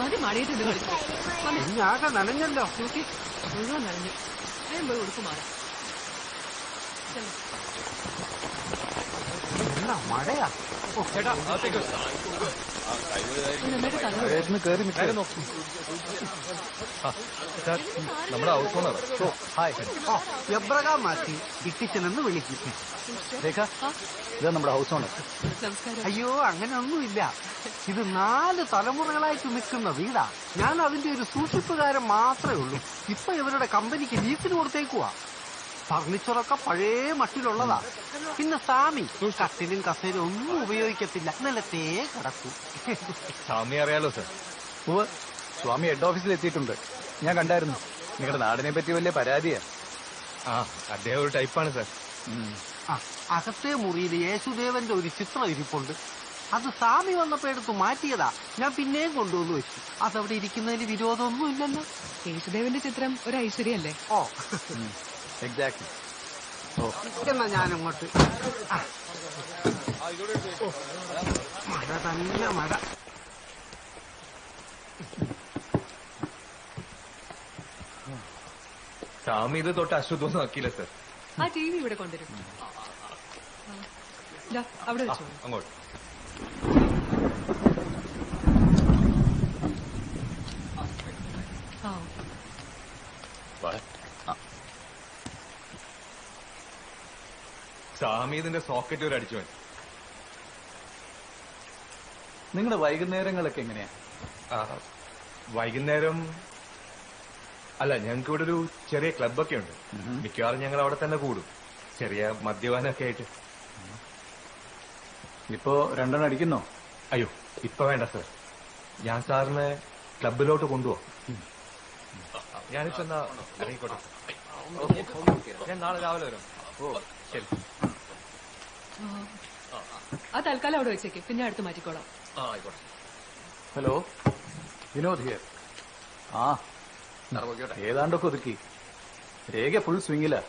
മതി മഴയിട്ട് ആകെ നനഞ്ഞല്ലോ. മുഴുവൻ നനഞ്ഞു. ഞാൻ പോയി ഉടുപ്പ് മാറാം. മഴയാ. നമ്മുടെ ഹൗസ് ഓണർ എബ്രഹാം മാറ്റി ഇട്ടിച്ചനെന്ന് വിളിക്കും. ഇതാ നമ്മുടെ ഹൗസ് ഓണർ. അയ്യോ അങ്ങനെയൊന്നുമില്ല. ഇത് 4 തലമുറകളായിട്ട് നിൽക്കുന്ന വീടാ. ഞാൻ അതിന്റെ ഒരു സൂക്ഷിപ്പുകാരൻ മാത്രമേ ഉള്ളൂ. ഇപ്പൊ ഇവരുടെ കമ്പനിക്ക് ലീസിന് കൊടുത്തേക്കുവാ. ഫർണിച്ചറൊക്കെ പഴയ മട്ടിലുള്ളതാ. പിന്നെ സാമി കട്ടിലും കസേലും ഒന്നും ഉപയോഗിക്കത്തില്ല, നിലത്തേ കിടക്കും. സ്വാമി അറിയാലോ സർ. സ്വാമി ഹെഡ് ഓഫീസിൽ എത്തിയിട്ടുണ്ട്, ഞാൻ കണ്ടായിരുന്നു. നിങ്ങളുടെ നാടിനെ പറ്റി വലിയ പരാതിയാ. അദ്ദേഹം ഒരു ടൈപ്പാണ് സർ. അകത്തെ മുറിയിൽ യേശുദേവന്റെ ഒരു ചിത്രം ഇരിപ്പുണ്ട്. അത് സ്വാമി വന്നപ്പോ എടുത്ത് മാറ്റിയതാ. ഞാൻ പിന്നെയും കൊണ്ടുവന്ന് വെച്ചു. അതവിടെ ഇരിക്കുന്നതിന് വിരോധമൊന്നും ഇല്ലല്ലോ. യേശുദേവന്റെ ചിത്രം ഒരു ഐശ്വര്യല്ലേ? എക്സാക്ട്ലി. എന്നാ ഞാനങ്ങോട്ട്. മഴ തന്നെ മഴ. സ്വാമി ഇത് തൊട്ട് അശുദ്ധം നോക്കിയില്ല സർ. ആ ടി വി ഇവിടെ കൊണ്ടുവരും. അവിടെ വെച്ചോ. അങ്ങോട്ട്. സ്വാമി ഇതിന്റെ സോക്കറ്റ് ഒരു അടിച്ചു. നിങ്ങളുടെ വൈകുന്നേരങ്ങളൊക്കെ എങ്ങനെയാ? വൈകുന്നേരം അല്ല, ഞങ്ങൾക്ക് ഇവിടെ ഒരു ചെറിയ ക്ലബൊക്കെ ഉണ്ട്. മിക്കവാറും ഞങ്ങൾ അവിടെ തന്നെ കൂടും, ചെറിയ മദ്യപാനൊക്കെ ആയിട്ട്. ഇപ്പോ 2 അടിക്കുന്നോ? അയ്യോ ഇപ്പൊ വേണ്ട സർ. ഞാൻ സാറിന് ക്ലബിലോട്ട് കൊണ്ടുപോവാം. ഞാനിപ്പോ എന്നാ ഇറങ്ങിക്കോട്ടെ. ഞാൻ നാളെ രാവിലെ വരാം. ശരി. ആ തൽക്കാലം അവിടെ വെച്ചേക്ക്, പിന്നെ അടുത്ത് മാറ്റിക്കോളാം. ആയിക്കോട്ടെ. Hello, Vinod here. ഏതാണ്ടൊക്കെ ഒതുക്കി. രേഖ ഫുൾ സ്വിങ്ങിലാ.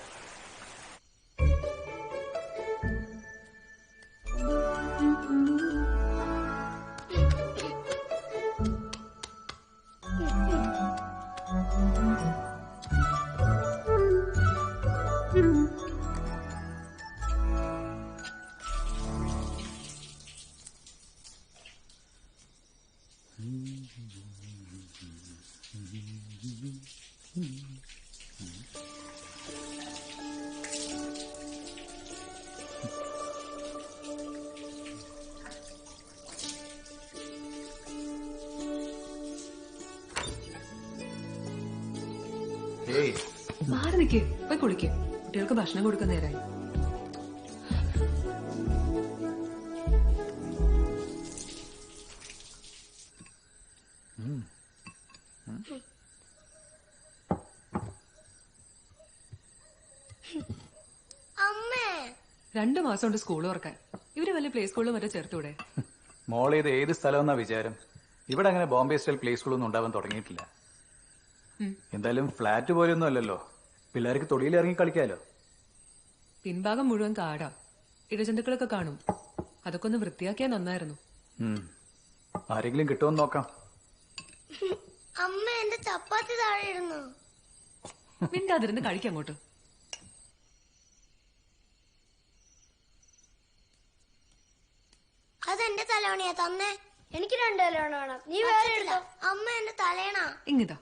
മാറി നിൽക്കേ, പോയി കുളിക്കേ. കുട്ടികൾക്ക് ഭക്ഷണം കൊടുക്കുന്ന നേരായി. അമ്മേ 2 മാസം കൊണ്ട് സ്കൂൾ തുറക്കാൻ. ഇവര് വല്ല പ്ലേ സ്കൂളിലും മറ്റോ ചേർത്തൂടെ? മോളെ ഇത് ഏത് സ്ഥലമെന്നാ വിചാരം? ഇവിടെ അങ്ങനെ ബോംബെ സ്റ്റൈൽ പ്ലേ സ്കൂളൊന്നും ഉണ്ടാവാൻ തുടങ്ങിയിട്ടില്ല. എന്തായാലും ഫ്ലാറ്റ് പോലെയൊന്നും അല്ലല്ലോ. പിള്ളേർക്ക് തൊടിയിലിറങ്ങി കളിക്കാലോ. പിൻഭാഗം മുഴുവൻ കാടാ, ഇഴജന്തുക്കളൊക്കെ കാണും. അതൊക്കെ ഒന്ന് വൃത്തിയാക്കിയാൽ നന്നായിരുന്നു. ആരെങ്കിലും കിട്ടുമെന്ന് നോക്കാം. അമ്മ എന്റെ ചപ്പാത്തി താഴെ ഇടുന്നു. മിണ്ടാതിരുന്ന് കഴിക്കങ്ങോട്ട്. അതെന്റെ തലവണിയാ തന്നെ. എനിക്ക് 2 തലവണ വേണം. നീ വേറെ എടുത്തോ. അമ്മ എന്റെ തലയണ ഇങ്ങിതാ.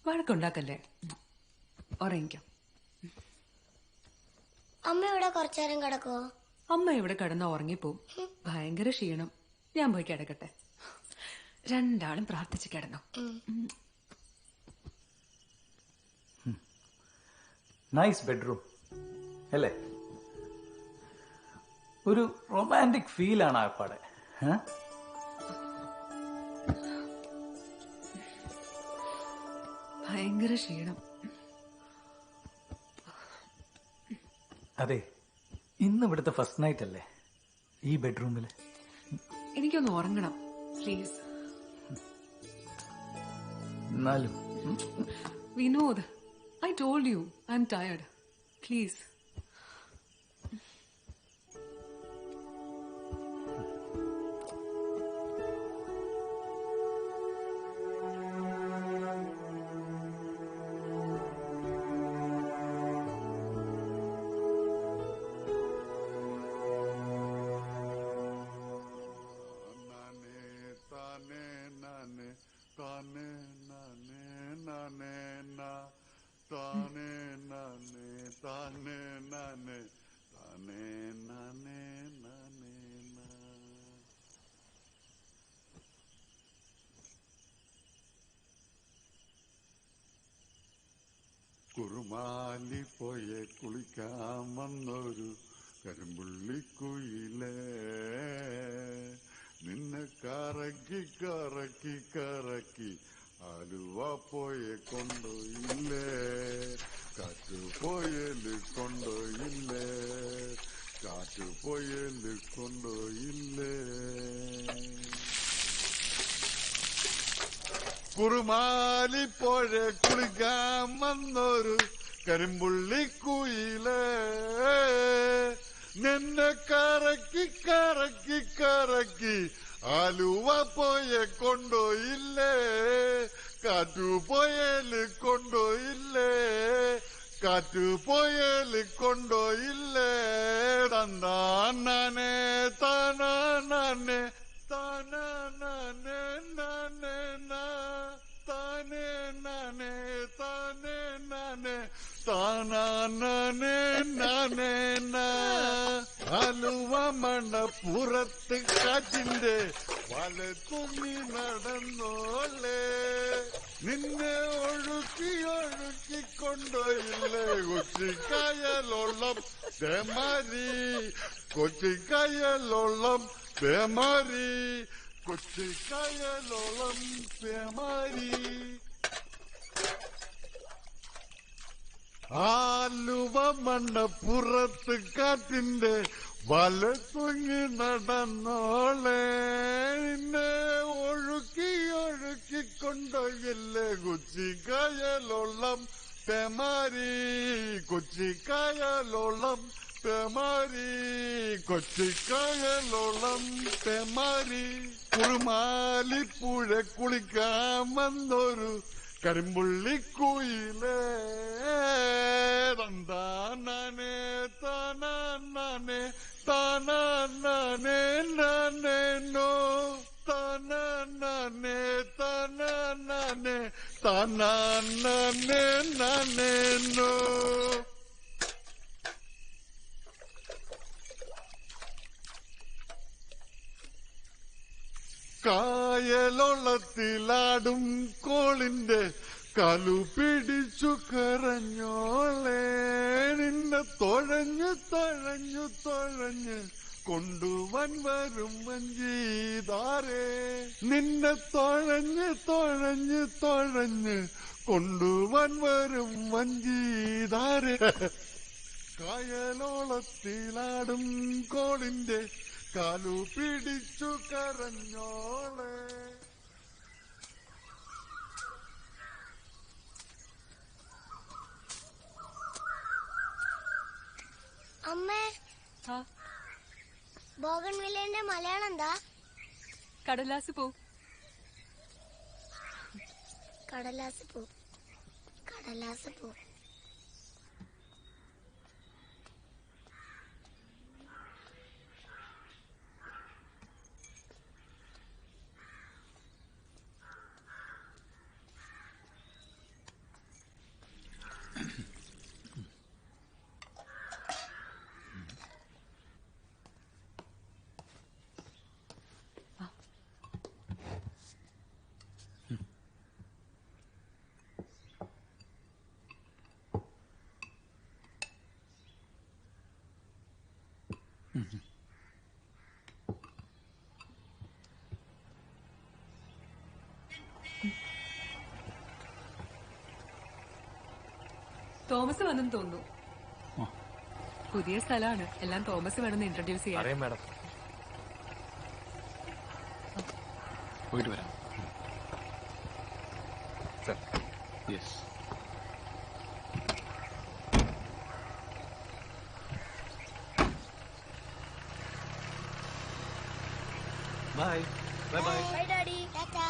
വഴക്കുണ്ടാക്കല്ലേ, ഉറങ്ങിക്കോ. അമ്മ ഇവിടെ കുറച്ചേരം കിടക്കുവോ? അമ്മ ഇവിടെ കിടന്ന ഉറങ്ങിപ്പോവും. ഭയങ്കര ക്ഷീണം. ഞാൻ പോയി കിടക്കട്ടെ. രണ്ടാളും പ്രാർത്ഥിച്ച് കിടന്നു. നൈസ് ബെഡ്റൂം അല്ലേ? ഒരു റൊമാൻറ്റിക് ഫീലാണ് ആ പാടെ. ഭയങ്കര ക്ഷീണം. അതെ, ഇന്ന് ഇവിടുത്തെ ഫസ്റ്റ് നൈറ്റ് അല്ലേ ഈ ബെഡ്റൂമിൽ? എനിക്കൊന്ന് ഉറങ്ങണം പ്ലീസ്. എന്നാലും Vinod, I told you I'm tired. Please. Kurumali പോയെ കുളിക്കാൻ വന്നൊരു കരിമ്പുള്ളിക്കുയിലേ, നിന്നെ കറക്കി കറക്കി കറക്കി ആലുവ പോയെ കൊണ്ടോയില്ലേ, കാറ്റുപോയല് കൊണ്ടോയില്ലേ, കാറ്റുപോയല് കൊണ്ടോയില്ലേ. കുറുമാലി പോയെ കുളിക്കാൻ വന്നൊരു കരിമ്പുള്ളിക്കുയിലേ, നിന്നെ കറക്കി കറക്കി കറക്കി ആലുവ പോയെ കൊണ്ടോയില്ലേ, കാറ്റുപോയല് കൊണ്ടോയില്ലേ, കാറ്റുപോയല് കൊണ്ടോയില്ലേ. തന്നാനെ താനാനെ താനാനെ നാനെ താനേ നാനെ താനേ നാനെ താനാനെ നാനേ നാ. ആലുവ മണപ്പുറത്ത് കാറ്റിന്റെ വല തുങ്ങി നടന്നോളേ, നിന്നെ ഒഴുക്കി ഒഴുക്കി കൊണ്ടോയില്ലേ കൊച്ചിക്കായലോളം തേമാരി, കൊച്ചിക്കായലോളം തേമാരി, കൊച്ചിക്കായലോളം തേമാരി. ആലുവ മണപ്പുറത്ത് കാറ്റിന്റെ വല തൂങ്ങി നടന്നോളെ, നിന്നെ ഒഴുക്കി ഒഴുക്കി കൊണ്ടോയില്ലേ കൊച്ചിക്കായലോളം തേമാരി, കൊച്ചിക്കായലോളം തേമാരി, കൊച്ചിക്കായലോളം തേമാരി. കുറുമാലിപ്പുഴ കുളിക്കാൻ വന്നൊരു കരിമ്പുള്ളിക്കുയിലേ, തന്താനെ താനാനെ താനാനെ നാനെ നോ, താനാനെ താനാനെ താനാനെ നാനെ നോ. കായലോളത്തിലാടും കോളിന്റെ കാലു പിടിച്ചു കരഞ്ഞോളെ, നിന്നെ തൊഴഞ്ഞു തൊഴഞ്ഞു തൊഴഞ്ഞ് കൊണ്ടുവൻ വരും വഞ്ചീതാരേ, നിന്നെ തൊഴഞ്ഞ് തൊഴഞ്ഞ് തൊഴഞ്ഞ് കൊണ്ടുവൻ വരും വഞ്ചീതാരേ. കായലോളത്തിലാടും കോളിന്റെ കാലു പിടിച്ചു കരഞ്ഞോളെ. അമ്മേ, ബോഗൺവില്ലേന്റെ മലയാളം എന്താ? കടലാസ് പോ. കടലാസ് പോ, കടലാസ് പോ. തോമസ് വന്നെന്ന് തോന്നുന്നു. പുതിയ സ്ഥലമാണ്, എല്ലാം തോമസ് വേണമെന്ന് ഇൻട്രൊഡ്യൂസ് ചെയ്യാം. അറിയാം മാഡം. പോയിട്ട് വരാം. Sir. Yes. Bye bye bye. By daddy. Tata.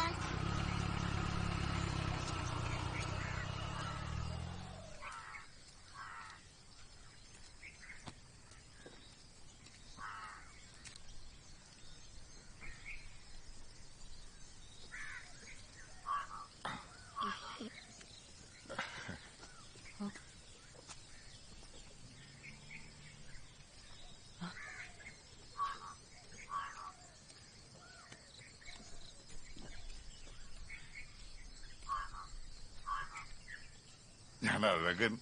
ഞാൻ അഴകൻ.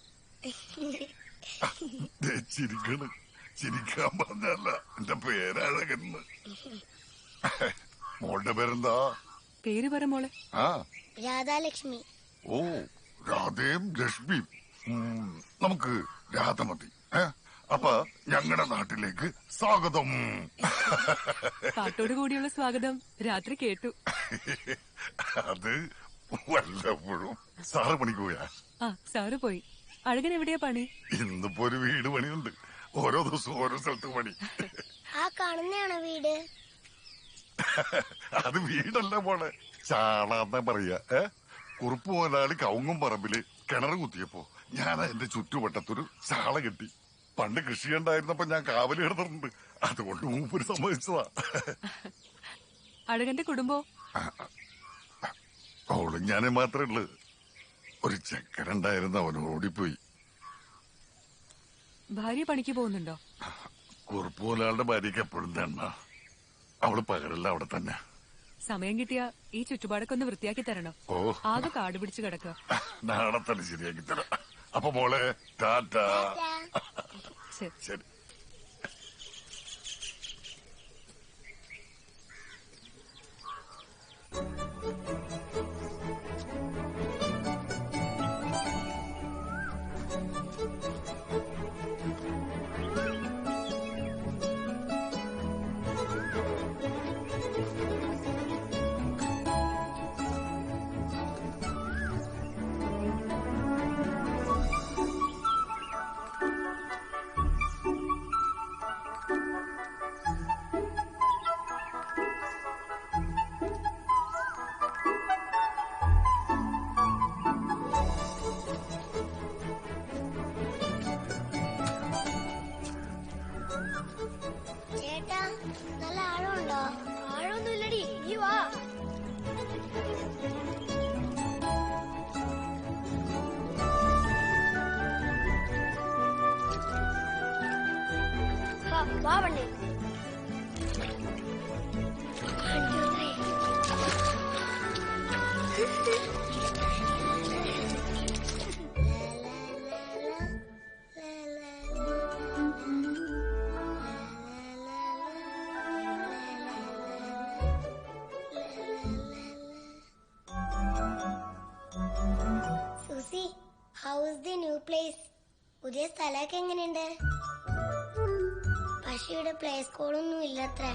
ദേ ചിരിക്കണ്. ചിരിക്കാൻ പറഞ്ഞല്ല, എന്റെ പേരഴകൻ. മോളുടെ പേരെന്താ? പേര് പറ മോളെ. ആ, രാധാലക്ഷ്മി. ഓ, രാധയും ലക്ഷ്മിയും. നമുക്ക് രാധ മതി. അപ്പൊ ഞങ്ങളുടെ നാട്ടിലേക്ക് സ്വാഗതം. പാട്ടോട് കൂടിയുള്ള സ്വാഗതം രാത്രി കേട്ടു. അത് വല്ലപ്പോഴും. സാറ് പണിക്ക് പോയാ? ആ, സാറ് പോയി. അഴകൻ എവിടെയാ പണി? ഇന്നിപ്പോ ഒരു വീട് പണിയുണ്ട്. ഓരോ ദിവസവും ഓരോ സ്ഥലത്ത് പണി. ആ കാണുന്നതാണോ വീട്? അത് വീടല്ല മോളെ, ചാളാന്നാ പറയാ. കുറുപ്പ് മുതലാളി കവുങ്ങും പറമ്പില് കിണർ കുത്തിയപ്പോ ഞാൻ അതിന്റെ ചുറ്റുവട്ടത്തൊരു ചാള കെട്ടി. പണ്ട് കൃഷി ഉണ്ടായിരുന്നപ്പോ ഞാൻ കാവല് കിടന്നിട്ടുണ്ട്. അതുകൊണ്ട് മൂപ്പര് സമ്മതിച്ചതാ. അഴകന്റെ കുടുംബോ? അവളും ഞാനേ മാത്രമേ ഉള്ളു. ഒരു ചെക്കനുണ്ടായിരുന്നു, അവൻ ഓടിപ്പോയി. ഭാര്യ പണിക്ക് പോകുന്നുണ്ടോ? കുറുപ്പ് മുതലാളുടെ ഭാര്യക്ക് എപ്പോഴും തന്നെ. അവള് പകരല്ല അവിടെ തന്നെ. സമയം കിട്ടിയാ ഈ ചുറ്റുപാടൊക്കെ ഒന്ന് വൃത്തിയാക്കി തരണം. ഓ, ആകെ കാട് പിടിച്ച് കിടക്കുക. നാളെ തന്നെ ശരിയാക്കി തരാം. അപ്പൊ മോളെ ടാറ്റാ. ശരി. ശരി. ചേട്ടാ, നല്ല ആഴമുണ്ടോ? ആഴമൊന്നുമില്ലടി, നീ വാ. വാ വണ്ടി. സുസി, ഹൗസ് ദി ന്യൂ പ്ലേസ്? പുതിയ സ്ഥലമൊക്കെ എങ്ങനെയുണ്ട്? പക്ഷെ ഇവിടെ പ്ലേ സ്കൂളൊന്നും ഇല്ലത്രേ.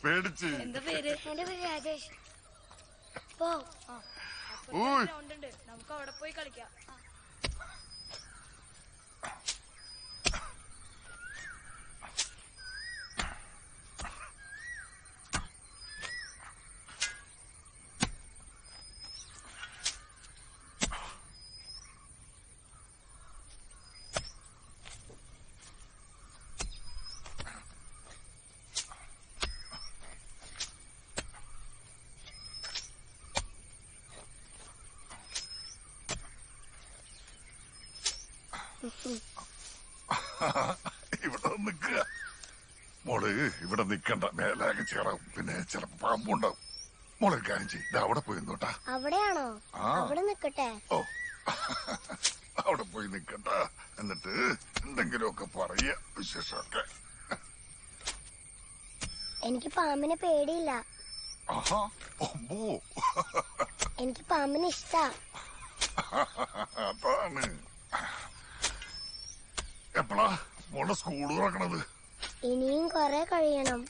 പേടിച്ച്. എന്താ പേര്? എന്റെ പേര് രാജേഷ്. പോ. ഓയ്, നമുക്ക് അവിടെ പോയി കളിക്കാം. ഇവിടെ നിൽക്കുക. മോള് ഇവിടെ നിക്കണ്ട, മേലാകെ ചേറാവും, പിന്നെ ചിലപ്പോ പാമ്പുണ്ടാവും. മോളൊരു കാര്യം ചെയ്യും, അവിടെ പോയി നിന്നോട്ടാ. അവിടെയാണോ? ആ. അവിടെ നിക്കട്ടെ. ഓ അവിടെ പോയി നിക്കണ്ട, എന്നിട്ട് എന്തെങ്കിലുമൊക്കെ പറയ വിശേഷമൊക്കെ. എനിക്ക് പാമ്പിനെ പേടിയില്ല. ആഹാ, ഒമ്പോ. എനിക്ക് പാമ്പിനെ ഇഷ്ടാ. അതാണ്. എപ്പളാ മോളെ സ്കൂൾ തുറക്കണത്? ഇനിയും കൊറേ കഴിയണം.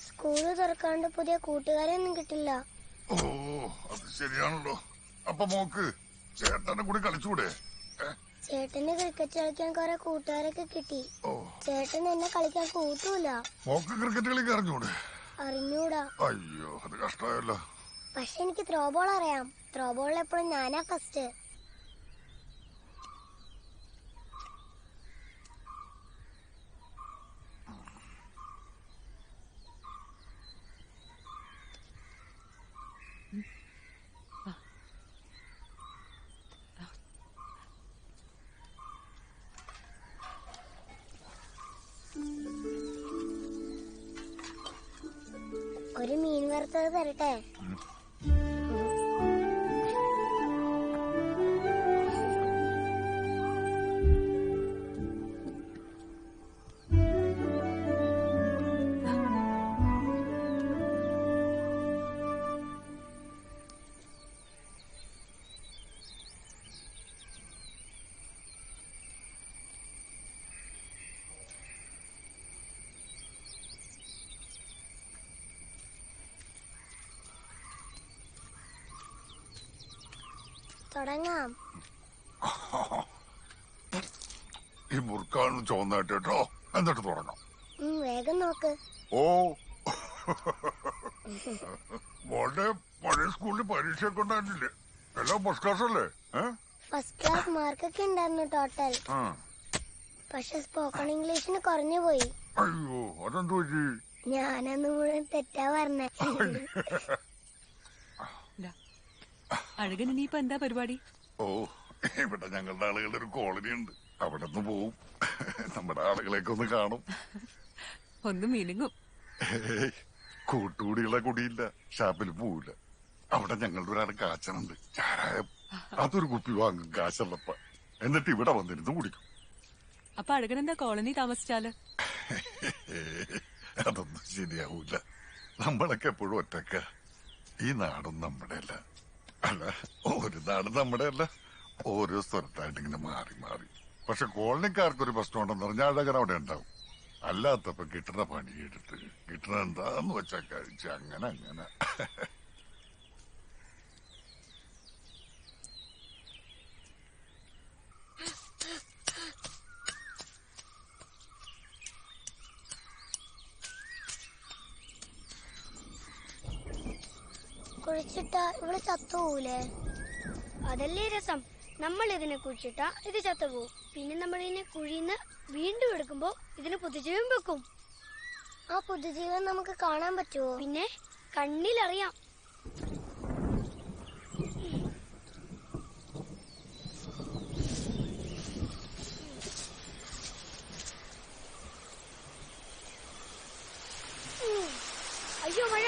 സ്കൂള് തുറക്കാണ്ട് പുതിയ കൂട്ടുകാരെയൊന്നും കിട്ടില്ല. ഓ അത് ശരിയാണല്ലോ. അപ്പൊ മോക്ക് ചേട്ടനെ കൂടി കളിച്ചൂടെ? ചേട്ടന് ക്രിക്കറ്റ് കളിക്കാൻ കൊറേ കൂട്ടുകാരൊക്കെ കിട്ടി. ഓ, ചേട്ടൻ എന്നെ കളിക്കാൻ കൂട്ടൂല. മോക്ക് ക്രിക്കറ്റ് കളിക്കാൻ അറിഞ്ഞൂടെ? അറിഞ്ഞൂടാ. അയ്യോ, അത് കഷ്ടമായല്ലോ. പക്ഷെ എനിക്ക് ത്രോ ബോൾ അറിയാം. ത്രോ ബോളിൽ എപ്പോഴും ഞാനാ ഫസ്റ്റ്. ഒരു മീൻ വറുത്തത് തരട്ടെ? തുടങ്ങാം. ഈ മുറുക്കാണ് ചുവന്നായിട്ട് കേട്ടോ. എന്നിട്ട് തുടങ്ങാം. വേഗം നോക്ക്. ഓ മോളുടെ പഴയ സ്കൂളിൽ പരീക്ഷയൊക്കെ ഉണ്ടായിരുന്നില്ലേ? എല്ലാം ഫസ്റ്റ് ക്ലാസ് അല്ലേ? ഫസ്റ്റ് ക്ലാസ് മാർക്കൊക്കെ ഉണ്ടായിരുന്നു ടോട്ടൽ. പക്ഷെ സ്പോക്കൺ ഇംഗ്ലീഷിന് കുറഞ്ഞു പോയി. അയ്യോ, അതെന്ത് പറ്റി? ഞാനന്ന് മുഴുവൻ തെറ്റാ പറഞ്ഞേ. അഴകൻ ഇനിയിപ്പോ എന്താ പരിപാടി? ഓ, ഇവിടെ ഞങ്ങളുടെ ആളുകളുടെ ഒരു കോളനി ഉണ്ട്, അവിടെ നിന്ന് പോവും. നമ്മുടെ ആളുകളെയൊക്കെ ഒന്ന് കാണും. ഒന്ന് മിനുങ്ങും. കൂട്ടുകൂടിയുള്ള കുടിയില്ല, ഷാപ്പിൽ പോവില്ല. അവിടെ ഞങ്ങളുടെ ഒരാൾ കാച്ചനുണ്ട്, ചാരായം. അതൊരു കുപ്പി വാങ്ങും കാശുള്ളപ്പ, എന്നിട്ട് ഇവിടെ വന്നിരുന്ന് കുടിക്കും. അപ്പൊ അഴകൻ എന്താ കോളനി താമസിച്ചാല്? അതൊന്നും ശരിയാവൂല. നമ്മളൊക്കെ എപ്പോഴും ഒറ്റക്ക. ഈ നാടും നമ്മുടെ അല്ല. അല്ല, ഒരു നാട് നമ്മുടെ അല്ല. ഓരോ സ്ഥലത്തായിട്ട് ഇങ്ങനെ മാറി മാറി. പക്ഷെ കോളനിക്കാർക്കൊരു പ്രശ്നം ഉണ്ടെന്ന് പറഞ്ഞാൽ അഴകൻ അവിടെ ഉണ്ടാവും. അല്ലാത്തപ്പോ കിട്ടുന്ന പണിയെടുത്ത് കിട്ടണ എന്താന്ന് വെച്ചാ കഴിച്ച് അങ്ങനെ അങ്ങനെ. കുഴിച്ചിട്ടാ ഇവിടെ ചത്തുപോകൂലേ? അതല്ലേ രസം. നമ്മൾ ഇതിനെ കുഴിച്ചിട്ടാ ഇത് ചത്തുപോകും. പിന്നെ നമ്മൾ ഇതിനെ കുഴിന്ന് വീണ്ടും എടുക്കുമ്പോ ഇതിന് പുതുജീവൻ വെക്കും. ആ പുതുജീവൻ നമുക്ക് കാണാൻ പറ്റുമോ? പിന്നെ കണ്ണിലറിയാം. അയ്യോ മഴ!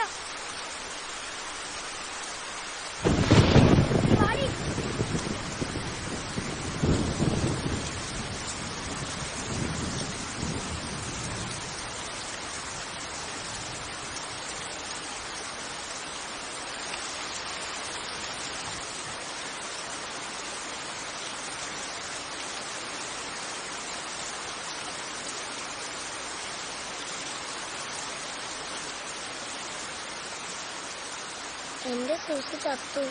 എന്റെ സൂസി ചത്തു.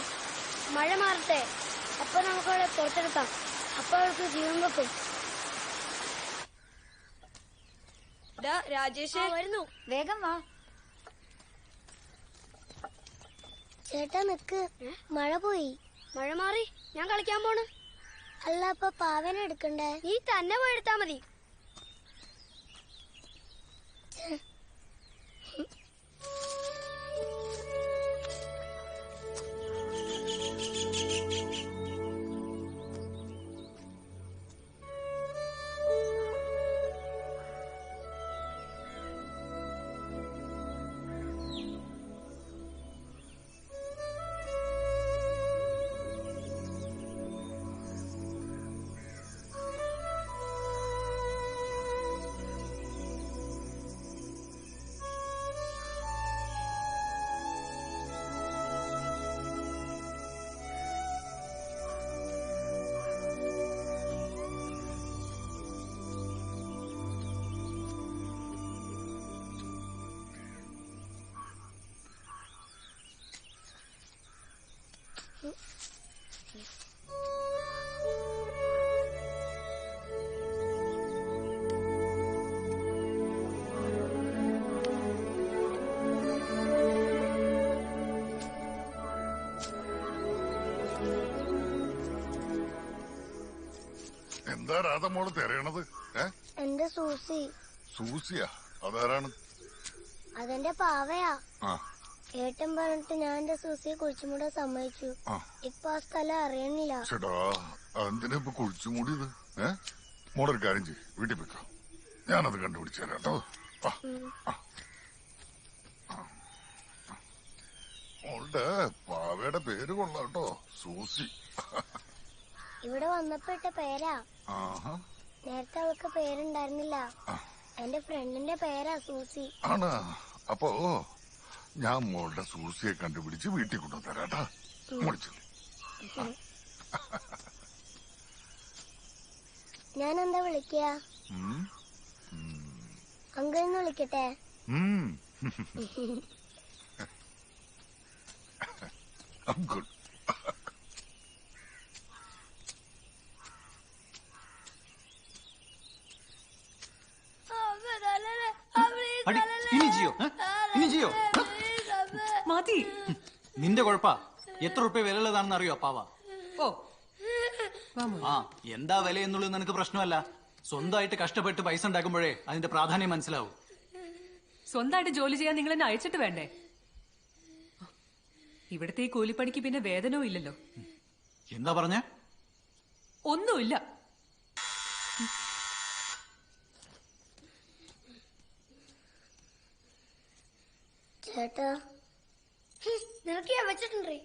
മഴ മാറട്ടെ, അപ്പൊ നമുക്ക് അവളെ പുറത്തെടുക്കാം. അപ്പൊ അവൾക്ക് ജീവൻ വെക്കും. രാജേഷ് വരുന്നു, വേഗം വാ. ചേട്ടാ നിക്ക്, മഴ പോയി. മഴ മാറി, ഞാൻ കളിക്കാൻ പോണ്. അല്ല, അപ്പൊ പാവനെ എടുക്കണ്ടേ? നീ തന്നെ പോയി എടുത്താ മതി. എന്താ രാധമോള് തിരയണത്? എന്റെ സൂസി. സൂസിയാ? അതാരാണ്? അതെന്റെ പാവയാ. ആ ഏട്ടൻ പറഞ്ഞിട്ട് ഞാൻ എന്റെ സൂസിയെ കുഴിച്ചുമൂടാൻ സമ്മതിച്ചു. ഇപ്പൊ ആ സ്ഥലം അറിയണില്ല. ചേട്ടാ എന്തിനാ ഇപ്പൊ കുഴിച്ചു മൂടിയത്? മോളൊരു കാര്യം ചെയ്യ്, വീട്ടിൽ വെക്കാം, ഞാനത് കണ്ടുപിടിച്ചു തരാം കേട്ടോ. മോളുടെ പാവയുടെ പേര് കൊള്ളാം കേട്ടോ, സൂസി. ഇവിടെ വന്നപ്പോ ഇട്ട പേരാ. നേരത്തെ അവൾക്ക് പേരുണ്ടായിരുന്നില്ല. എന്റെ ഫ്രണ്ടിന്റെ പേരാ സൂസി. ആണ്. അപ്പോ ഞാൻ മോളുടെ സൂസിയെ കണ്ടുപിടിച്ച് വീട്ടിൽ കൊണ്ടുതരാട്ടാ. മുടിച്ചു ഞാൻ എന്താ വിളിക്കുക? അങ്കിളിന്ന് വിളിക്കട്ടെ? ഗുഡ്. ഇനി ചെയ്യോ? ഇനി ചെയ്യോ? മതി. നിന്റെ കുഴപ്പാ. എത്ര റുപ്യ വിലയുള്ളതാണെന്ന് അറിയോ പാവ? ഓ ആ എന്താ വില എന്നുള്ളത് നിനക്ക് പ്രശ്നമല്ല. സ്വന്തമായിട്ട് കഷ്ടപ്പെട്ട് പൈസ ഉണ്ടാക്കുമ്പോഴേ അതിന്റെ പ്രാധാന്യം മനസ്സിലാവും. സ്വന്തമായിട്ട് ജോലി ചെയ്യാൻ നിങ്ങൾ എന്നെ അയച്ചിട്ട് വേണ്ടേ? ഇവിടുത്തെ ഈ കൂലിപ്പണിക്ക് പിന്നെ വേതനവും ഇല്ലല്ലോ. എന്താ പറഞ്ഞ? ഒന്നുമില്ല. ചേട്ടാ നിനക്ക് ഞാൻ വെച്ചിട്ടുണ്ടേ.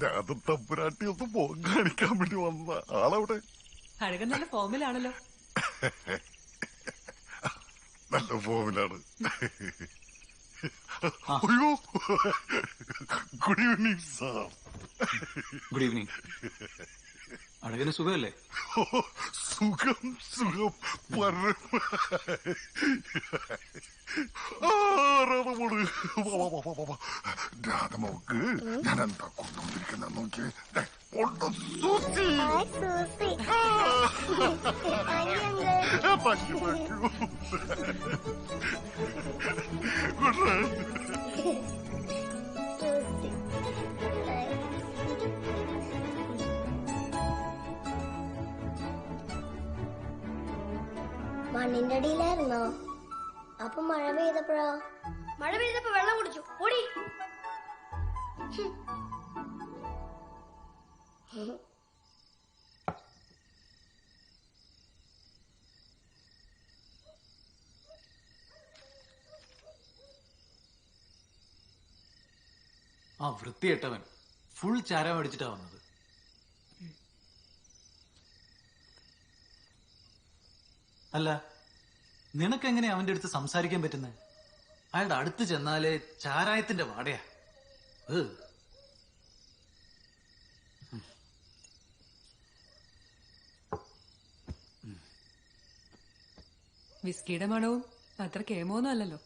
രാധത്തമ്പുരാട്ടി ഒന്ന് പോകാൻ കാണിക്കാൻ വേണ്ടി വന്ന ആളവിടെ. അഴകൻ നല്ല ഫോമിലാണല്ലോ. നല്ല ഫോമിലാണ്. അയ്യോ, good evening sir. Good evening. അഴകന് സുഖമല്ലേ? സുഖം സുഖം. രാധമോക്ക് ഞാൻ എന്താ കൊണ്ടുവന്നിരിക്കുന്ന നോക്കിയേ. സൂസി. സൂസി. മണ്ണിന്റെ അടിയിലായിരുന്നോ? അപ്പൊ മഴ പെയ്തപ്പോഴോ? മഴ പെയ്തപ്പോ വെള്ളം കുടിച്ചു. ഓടി. ആ വൃത്തികെട്ടവൻ ഫുൾ ചാരം അടിച്ചിട്ടാ വന്നത്. അല്ല നിനക്കെങ്ങനെ അവന്റെ അടുത്ത് സംസാരിക്കാൻ പറ്റുന്നത്? അയാളുടെ അടുത്ത് ചെന്നാലേ ചാരായത്തിന്റെ വാടയാ. വിസ്കിയുടെ മണവും അത്ര കേമോന്നും അല്ലല്ലോ.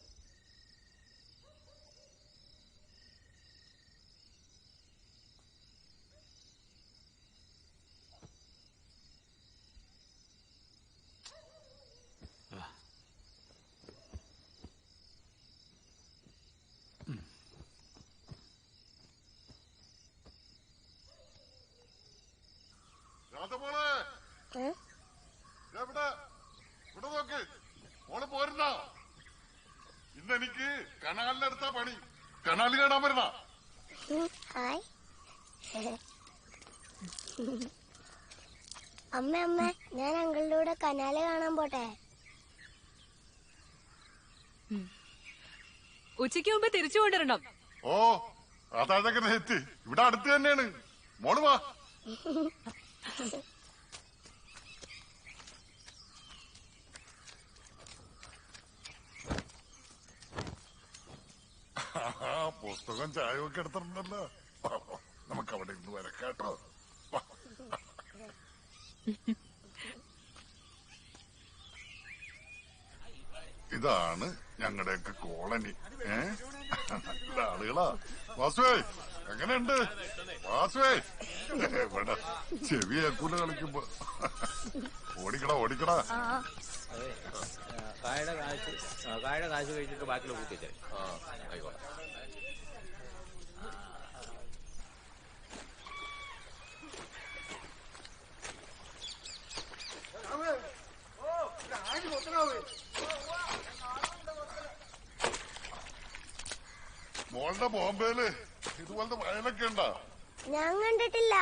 രാധമോളെ ഇവിടെ ഇവിടെ നോക്ക്. മോള് പോരുന്ന ഇന്നെനിക്ക് കനാലിനടുത്താ പണി. കനാല് കാണാൻ വരുന്ന. അമ്മ അമ്മ ഞാൻ അങ്കിളുടെ കൂടെ കനാല് കാണാൻ പോട്ടെ? ഉച്ചയ്ക്ക് മുമ്പ് തിരിച്ചു കൊണ്ടുവരണം. ഓ അതാഴൊക്കെ നേറ്റ് ഇവിടെ അടുത്ത് തന്നെയാണ്. മോള് വാ. പുസ്തകം ചായ ഒക്കെ എടുത്തിട്ടുണ്ടല്ലോ. നമുക്ക് അവിടെ ഇന്ന് വരക്കാട്ടോ. ഇതാണ് ഞങ്ങളുടെയൊക്കെ കോളനി. നല്ല ആളുകളാ. വാസുവേ എങ്ങനെയുണ്ട്? വാസുവേ ഇവിടെ ചെവി ഏക്കൂല കളിക്കുമ്പോ. ഓടിക്കടാ ഓടിക്കടാ. കായുടെ കാശ് കഴിച്ചിട്ട് ബാക്കിയുള്ള കൂട്ടിച്ചേ. ആയിക്കോട്ടെ. മോളുടെ ബോംബെയില് ഇതുപോലത്തെ വയലൊക്കെ ഉണ്ടോ? ഞാൻ കണ്ടിട്ടില്ല.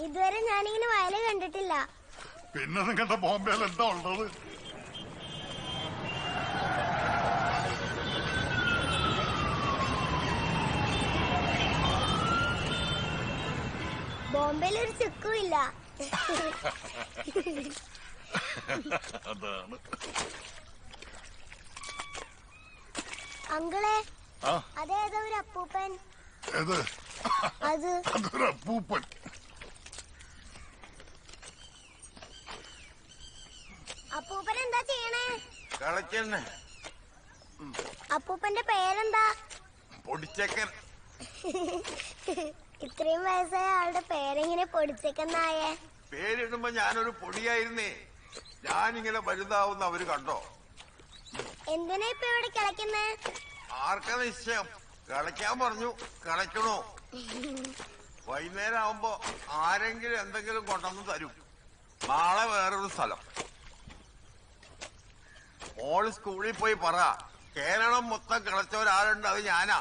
ഇതുവരെ ഞാനിങ്ങനെ വയല് കണ്ടിട്ടില്ല. പിന്നെ നിങ്ങളുടെ ബോംബെയിൽ എന്താ ഉള്ളത്? ബോംബെയിൽ ഒരു ചുക്കും ഇല്ല. അതാണ്. അങ്കിളെ, അതേതോ ഒരു അപ്പൂപ്പൻ. ഏത്? അത് അതൊരു അപ്പൂപ്പൻ. അപ്പൂപ്പൻ എന്താ ചെയ്യണേ? കളിക്കന്നെ. അപ്പൂപ്പന്റെ പേരെന്താ? പൊടിച്ചക്കൻ. ഇത്രയും വയസ്സായ ആളുടെ പേരെങ്ങനെ പൊടിച്ചേക്കെന്നായേ? പേരിടുമ്പോ ഞാനൊരു പൊടിയായിരുന്നേ. ഞാനിങ്ങനെ വലുതാവുന്ന അവര് കണ്ടോ? എന്തിനാ ഇപ്പൊ ഇവിടെ കിളയ്ക്കുന്നേ? ആർക്കാ നിശ്ചയം? കളിക്കാൻ പറഞ്ഞു, കളിക്കണോ? വൈകുന്നേരം ആവുമ്പോ ആരെങ്കിലും എന്തെങ്കിലും കൊണ്ടുവന്ന് തരും. നാളെ വേറൊരു സ്ഥലം. മോള് സ്കൂളിൽ പോയി പറ, കേരളം മൊത്തം കിളച്ച ഒരാളുണ്ട്, അത് ഞാനാ.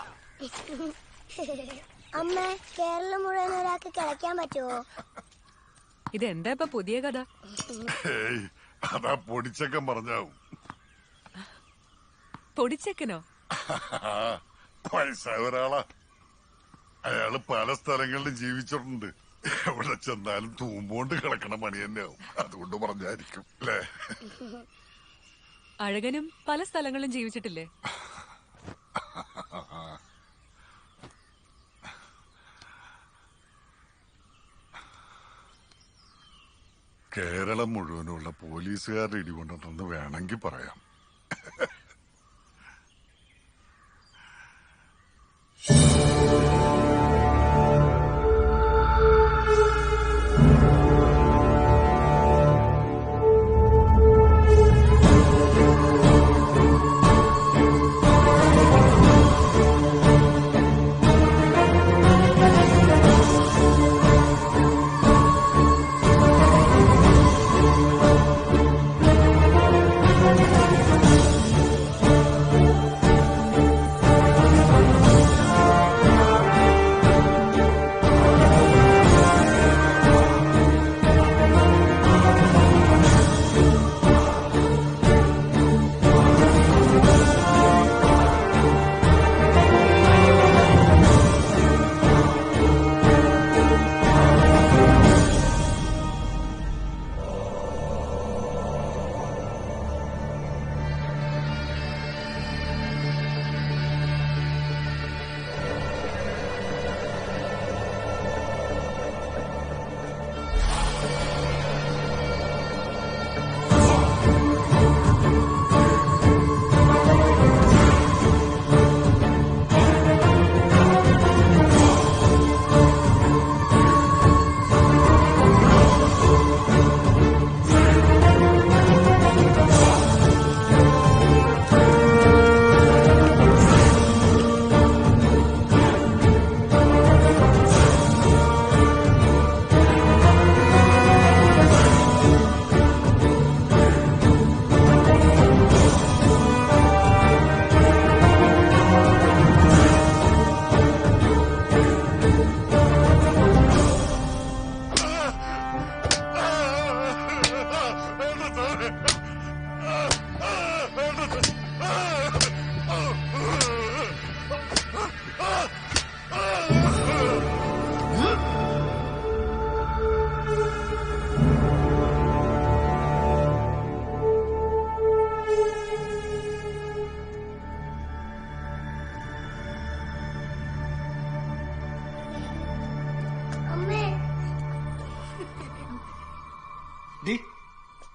അമ്മ, കേരളം മുഴുവൻ ഒരാൾക്ക് കിളയ്ക്കാൻ പറ്റുമോ? ഇതെന്താ ഇപ്പൊ പുതിയ കഥ? അതാ പൊടിച്ചക്കൻ പറഞ്ഞാവും. പൊടിച്ചക്കനോ? വയസ്സായ ഒരാളാ. അയാള് പല സ്ഥലങ്ങളിലും ജീവിച്ചിട്ടുണ്ട്. എവിടെ ചെന്നാലും തൂമ്പോണ്ട് കിടക്കണ മണി തന്നെയാവും. അതുകൊണ്ട് പറഞ്ഞായിരിക്കും അല്ലേ? അഴകനും പല സ്ഥലങ്ങളിലും ജീവിച്ചിട്ടില്ലേ? കേരളം മുഴുവനുള്ള പോലീസുകാരുടെ ഇടികൊണ്ടെന്ന് വേണമെങ്കിൽ പറയാം.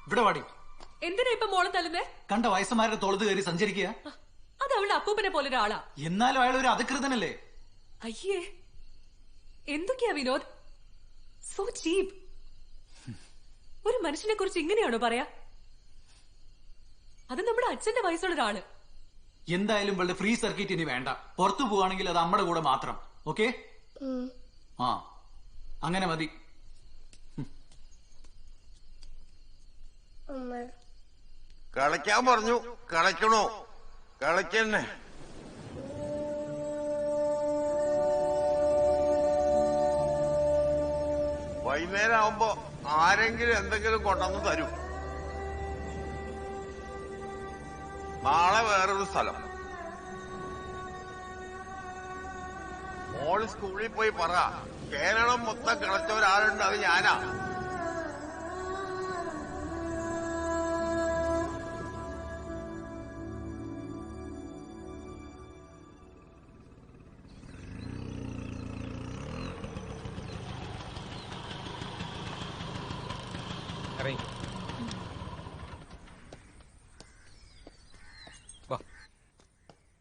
ഇവിടെ വാടി. എന്തിനാ ഇപ്പൊ മോളെ തല്ലുന്നേ? കണ്ട വയസ്സന്മാരുടെ തോളത്ത് കയറി സഞ്ചരിക്കുക. അത് അവളുടെ അപ്പൂപ്പനെ പോലെ ഒരാളാ. എന്നാലും അയാൾ ഒരു അധികൃതനല്ലേ? അയ്യേ, എന്തൊക്കെയാ വിനോദ്? സോ ചീപ്പ്. ഒരു മനുഷ്യനെ കുറിച്ച് ഇങ്ങനെയാണോ പറയാ? അത് നമ്മുടെ അച്ഛന്റെ വയസ്സുള്ള ഒരാള്. എന്തായാലും ഇവളുടെ ഫ്രീ സർക്കിറ്റ് ഇനി വേണ്ട. പുറത്തു പോവാണെങ്കിൽ അത് അമ്മയുടെ കൂടെ മാത്രം. ഓക്കെ? ആ, അങ്ങനെ മതി. കളിക്കാൻ പറഞ്ഞു, കളിക്കണോ? കളിക്കന്നെ. വൈകുന്നേരം ആവുമ്പോ ആരെങ്കിലും എന്തെങ്കിലും കൊണ്ടുവന്ന് തരും. നാളെ വേറൊരു സ്ഥലം. മോള് സ്കൂളിൽ പോയി പറ, കേരളം മൊത്തം കളിച്ച ഒരാളുണ്ട്, അത് ഞാനാ.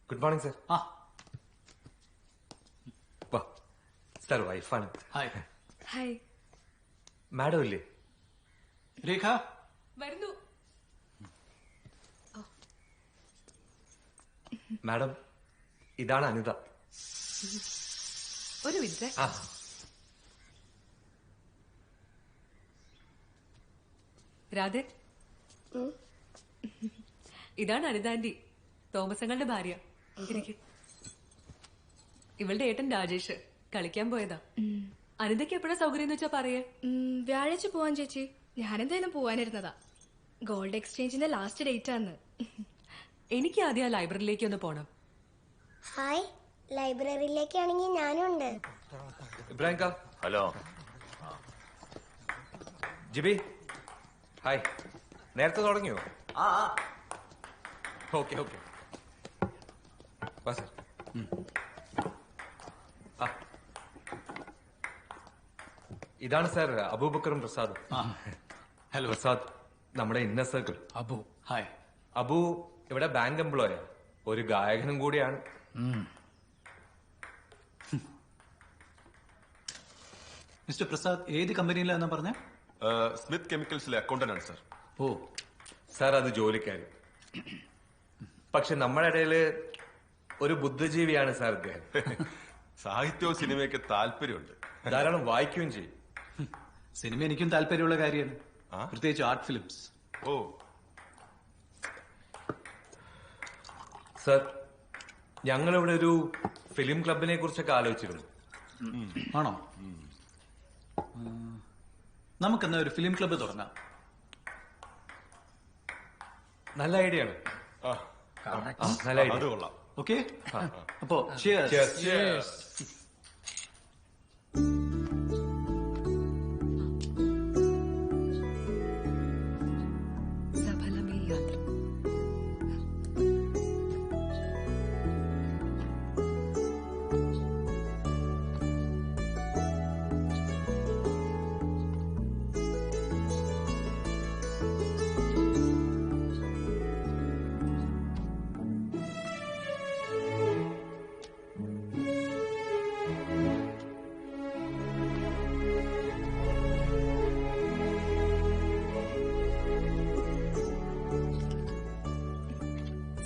Good morning sir. ആ, വാ. സർ വൈഫാണ്. ഹായ്. ഹായ്. മാഡം ഇല്ലേ? രേഖ വരുന്നു. മാഡം, ഇതാണ് അനിത. ഒരു മിനിറ്റ്. ആ, രാധേ, ഇതാണ് അനിത ആന്റി, തോമസങ്ങളുടെ ഭാര്യ. ഇവളുടെ ഏട്ടൻ രാജേഷ് കളിക്കാൻ പോയതാ. അനിതയ്ക്ക് എപ്പോഴാ സൗകര്യം എന്ന് വെച്ചാ പറയേ. വ്യാഴാഴ്ച പോവാൻ ചേച്ചി. ഞാനെന്തായാലും പോവാനിരുന്നതാ. ഗോൾഡ് എക്സ്ചേഞ്ചിന്റെ ലാസ്റ്റ് ഡേറ്റ് ആണ്. എനിക്ക് ആദ്യം ആ ലൈബ്രറിയിലേക്ക് ഒന്ന് പോണം. ഹായ്, ലൈബ്രറിയിലേക്കാണെങ്കിൽ ഞാനും ഉണ്ട്. ഇബ്രാഹിം കാ. ഹലോ. ജിബി, ഹായ്. നേരത്തെ തുടങ്ങിയോ? Okay okay. വാ സർ. ഇതാണ് സാർ അബൂബക്കറും പ്രസാദും. ഹലോ. പ്രസാദ് നമ്മുടെ inner circle. Abu. Hi. Abu ഇവിടെ ബാങ്ക് എംപ്ലോയി, ഒരു ഗായകനും കൂടിയാണ്. മിസ്റ്റർ പ്രസാദ് ഏത് കമ്പനിയിലാണെന്ന് പറഞ്ഞ? സ്മിത്ത് കെമിക്കൽസിലെ അക്കൗണ്ടന്റ് ആണ് സാർ. ഓ സാർ, അത് ജോലിക്കാരി. പക്ഷെ നമ്മുടെ ഇടയില് ഒരു ബുദ്ധിജീവിയാണ് സാർ ഇദ്ദേഹം. സാഹിത്യവും സിനിമയൊക്കെ താല്പര്യമുണ്ട്, ധാരാളം വായിക്കുകയും ചെയ്യും. സിനിമ എനിക്കും താല്പര്യമുള്ള കാര്യമാണ്, പ്രത്യേകിച്ച് ആർട്ട് ഫിലിംസ്. ഓ സാർ, ഞങ്ങളിവിടെ ഒരു ഫിലിം ക്ലബിനെ കുറിച്ചൊക്കെ ആലോചിച്ചിരുന്നു. ആണോ? നമുക്കെന്നാ ഒരു ഫിലിം ക്ലബ്ബ് തുടങ്ങാം. നല്ല ഐഡിയ ആണ്. നല്ല ഐഡിയ. അത് കൊള്ളാം. ഓക്കെ, അപ്പോ cheers. സഫലമേ യാത്ര.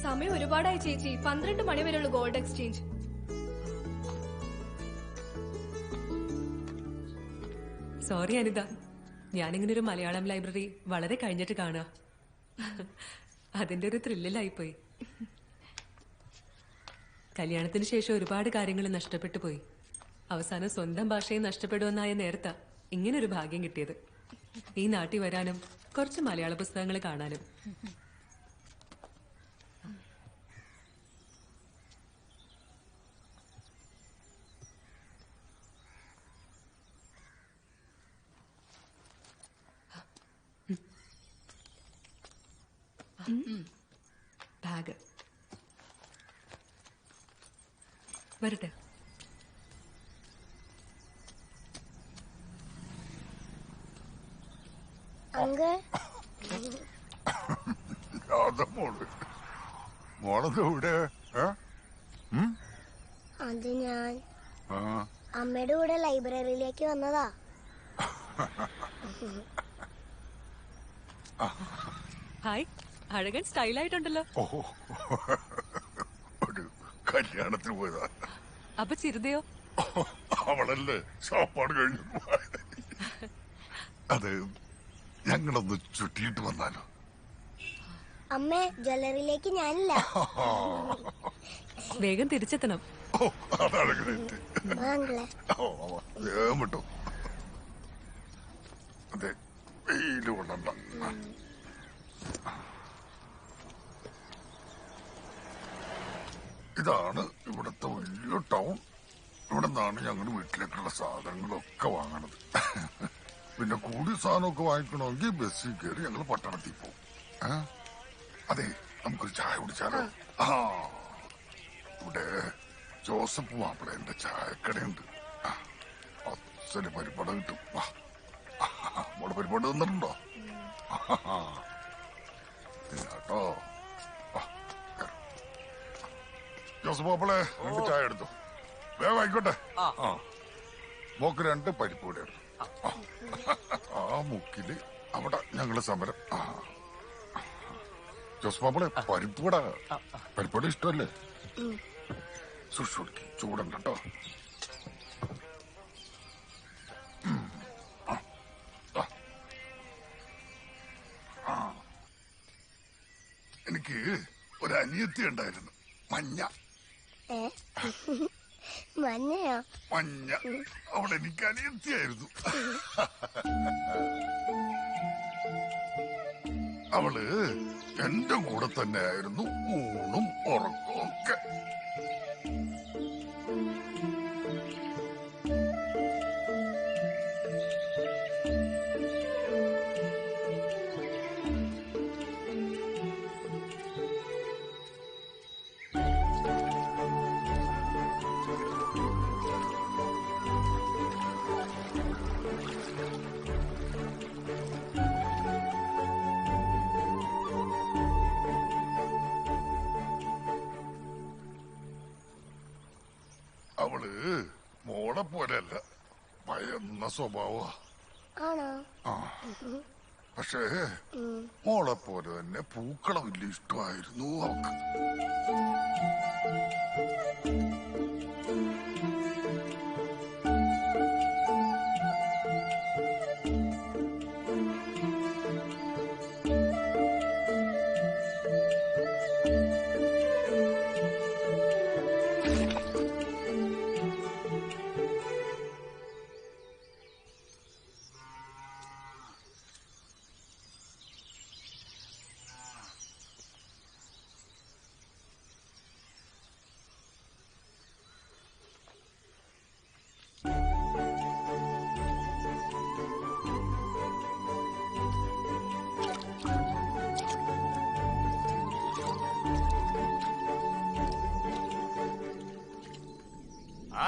സമയം ഒരുപാടായി ചേച്ചി. 12 മണി വരെയുള്ള ഗോൾഡ് എക്സ്ചേഞ്ച്. സോറി അനിത, ഞാനിങ്ങനെ ഒരു മലയാളം ലൈബ്രറി വളരെ കഴിഞ്ഞിട്ട് കാണുക. അതിന്റെ ഒരു ത്രില്ലിലായിപ്പോയി. കല്യാണത്തിന് ശേഷം ഒരുപാട് കാര്യങ്ങൾ നഷ്ടപ്പെട്ടു പോയി. അവസാനം സ്വന്തം ഭാഷയെ നഷ്ടപ്പെടുമെന്നായ നേരത്താ ഇങ്ങനൊരു ഭാഗ്യം കിട്ടിയത്. ഈ നാട്ടിൽ വരാനും കുറച്ച് മലയാള പുസ്തകങ്ങൾ കാണാനും. ബാഗ് വരട്ടെ. അങ്കിൾ, മോളത് ഇവിടെ അത് ഞാൻ അമ്മയുടെ കൂടെ ലൈബ്രറിയിലേക്ക് വന്നതാ. ഹായ്, അഴകൻ സ്റ്റൈലായിട്ടുണ്ടല്ലോ. ഓഹോ, ഒരു കല്യാണത്തിന് പോയതാ. അപ്പൊ ചിരുതയോ? അവളല്ലേ ഷോപ്പാട് കഴിഞ്ഞു. അത് ഞങ്ങളൊന്ന് ചുറ്റിയിട്ട് വന്നാലോ? അമ്മേ, ജ്വല്ലറിയിലേക്ക് ഞാനില്ല. വേഗം തിരിച്ചെത്തണം. ഓ, അതാണ് ഗ്രേറ്റ്. വാങ്ങളെ. വേഗം വിട്ടു. അതെ, വെയില് കൊള്ളണ്ട. ഇതാണ് ഇവിടുത്തെ വലിയ ടൗൺ. ഇവിടെ നിന്നാണ് ഞങ്ങൾ വീട്ടിലേക്കുള്ള സാധനങ്ങളൊക്കെ വാങ്ങണത്. പിന്നെ കൂടിയ സാധനമൊക്കെ വാങ്ങിക്കണമെങ്കിൽ ബസ്സിൽ കയറി ഞങ്ങൾ പട്ടണത്തിൽ പോകും. അതെ, നമുക്കൊരു ചായ കുടിച്ചാലോ? ആ, ഇവിടെ ജോസഫ് മാപ്പിളേന്റെ ചായക്കടയുണ്ട്. അച്ഛന് പരിപാട കിട്ടും. നമ്മുടെ പരിപാടി തന്നിട്ടുണ്ടോ? കേട്ടോ. ജോസഫ് മാപ്പിളെ 2 ചായ എടുത്തു. വേഗം ആയിക്കോട്ടെ. മോക്ക് 2 പരിപ്പ് കൂടെ എടുത്തു. ആ മുക്കില് അവിടെ ഞങ്ങള് സമരം. ജോസഫ് മാപ്പിളെ പരിപ്പൂട ഇഷ്ടമല്ലേ? സൂക്ഷിച്ചു ചൂടുണ്ട് കേട്ടോ. എനിക്ക് ഒരു അനിയത്തി ഉണ്ടായിരുന്നു, മഞ്ഞ. മഞ്ഞയോ? മഞ്ഞ. അവൾ എനിക്ക് അനിയത്തിയായിരുന്നു. അവള് എന്റെ കൂടെ തന്നെ ആയിരുന്നു ഊണും ഉറക്കവും ഒക്കെ. അവള് മോളെ പോലെയല്ല, ഭയന്ന സ്വഭാവ. പക്ഷേ മോളെ പോലെ തന്നെ പൂക്കളെ വലിയ ഇഷ്ടമായിരുന്നു അവക്ക്.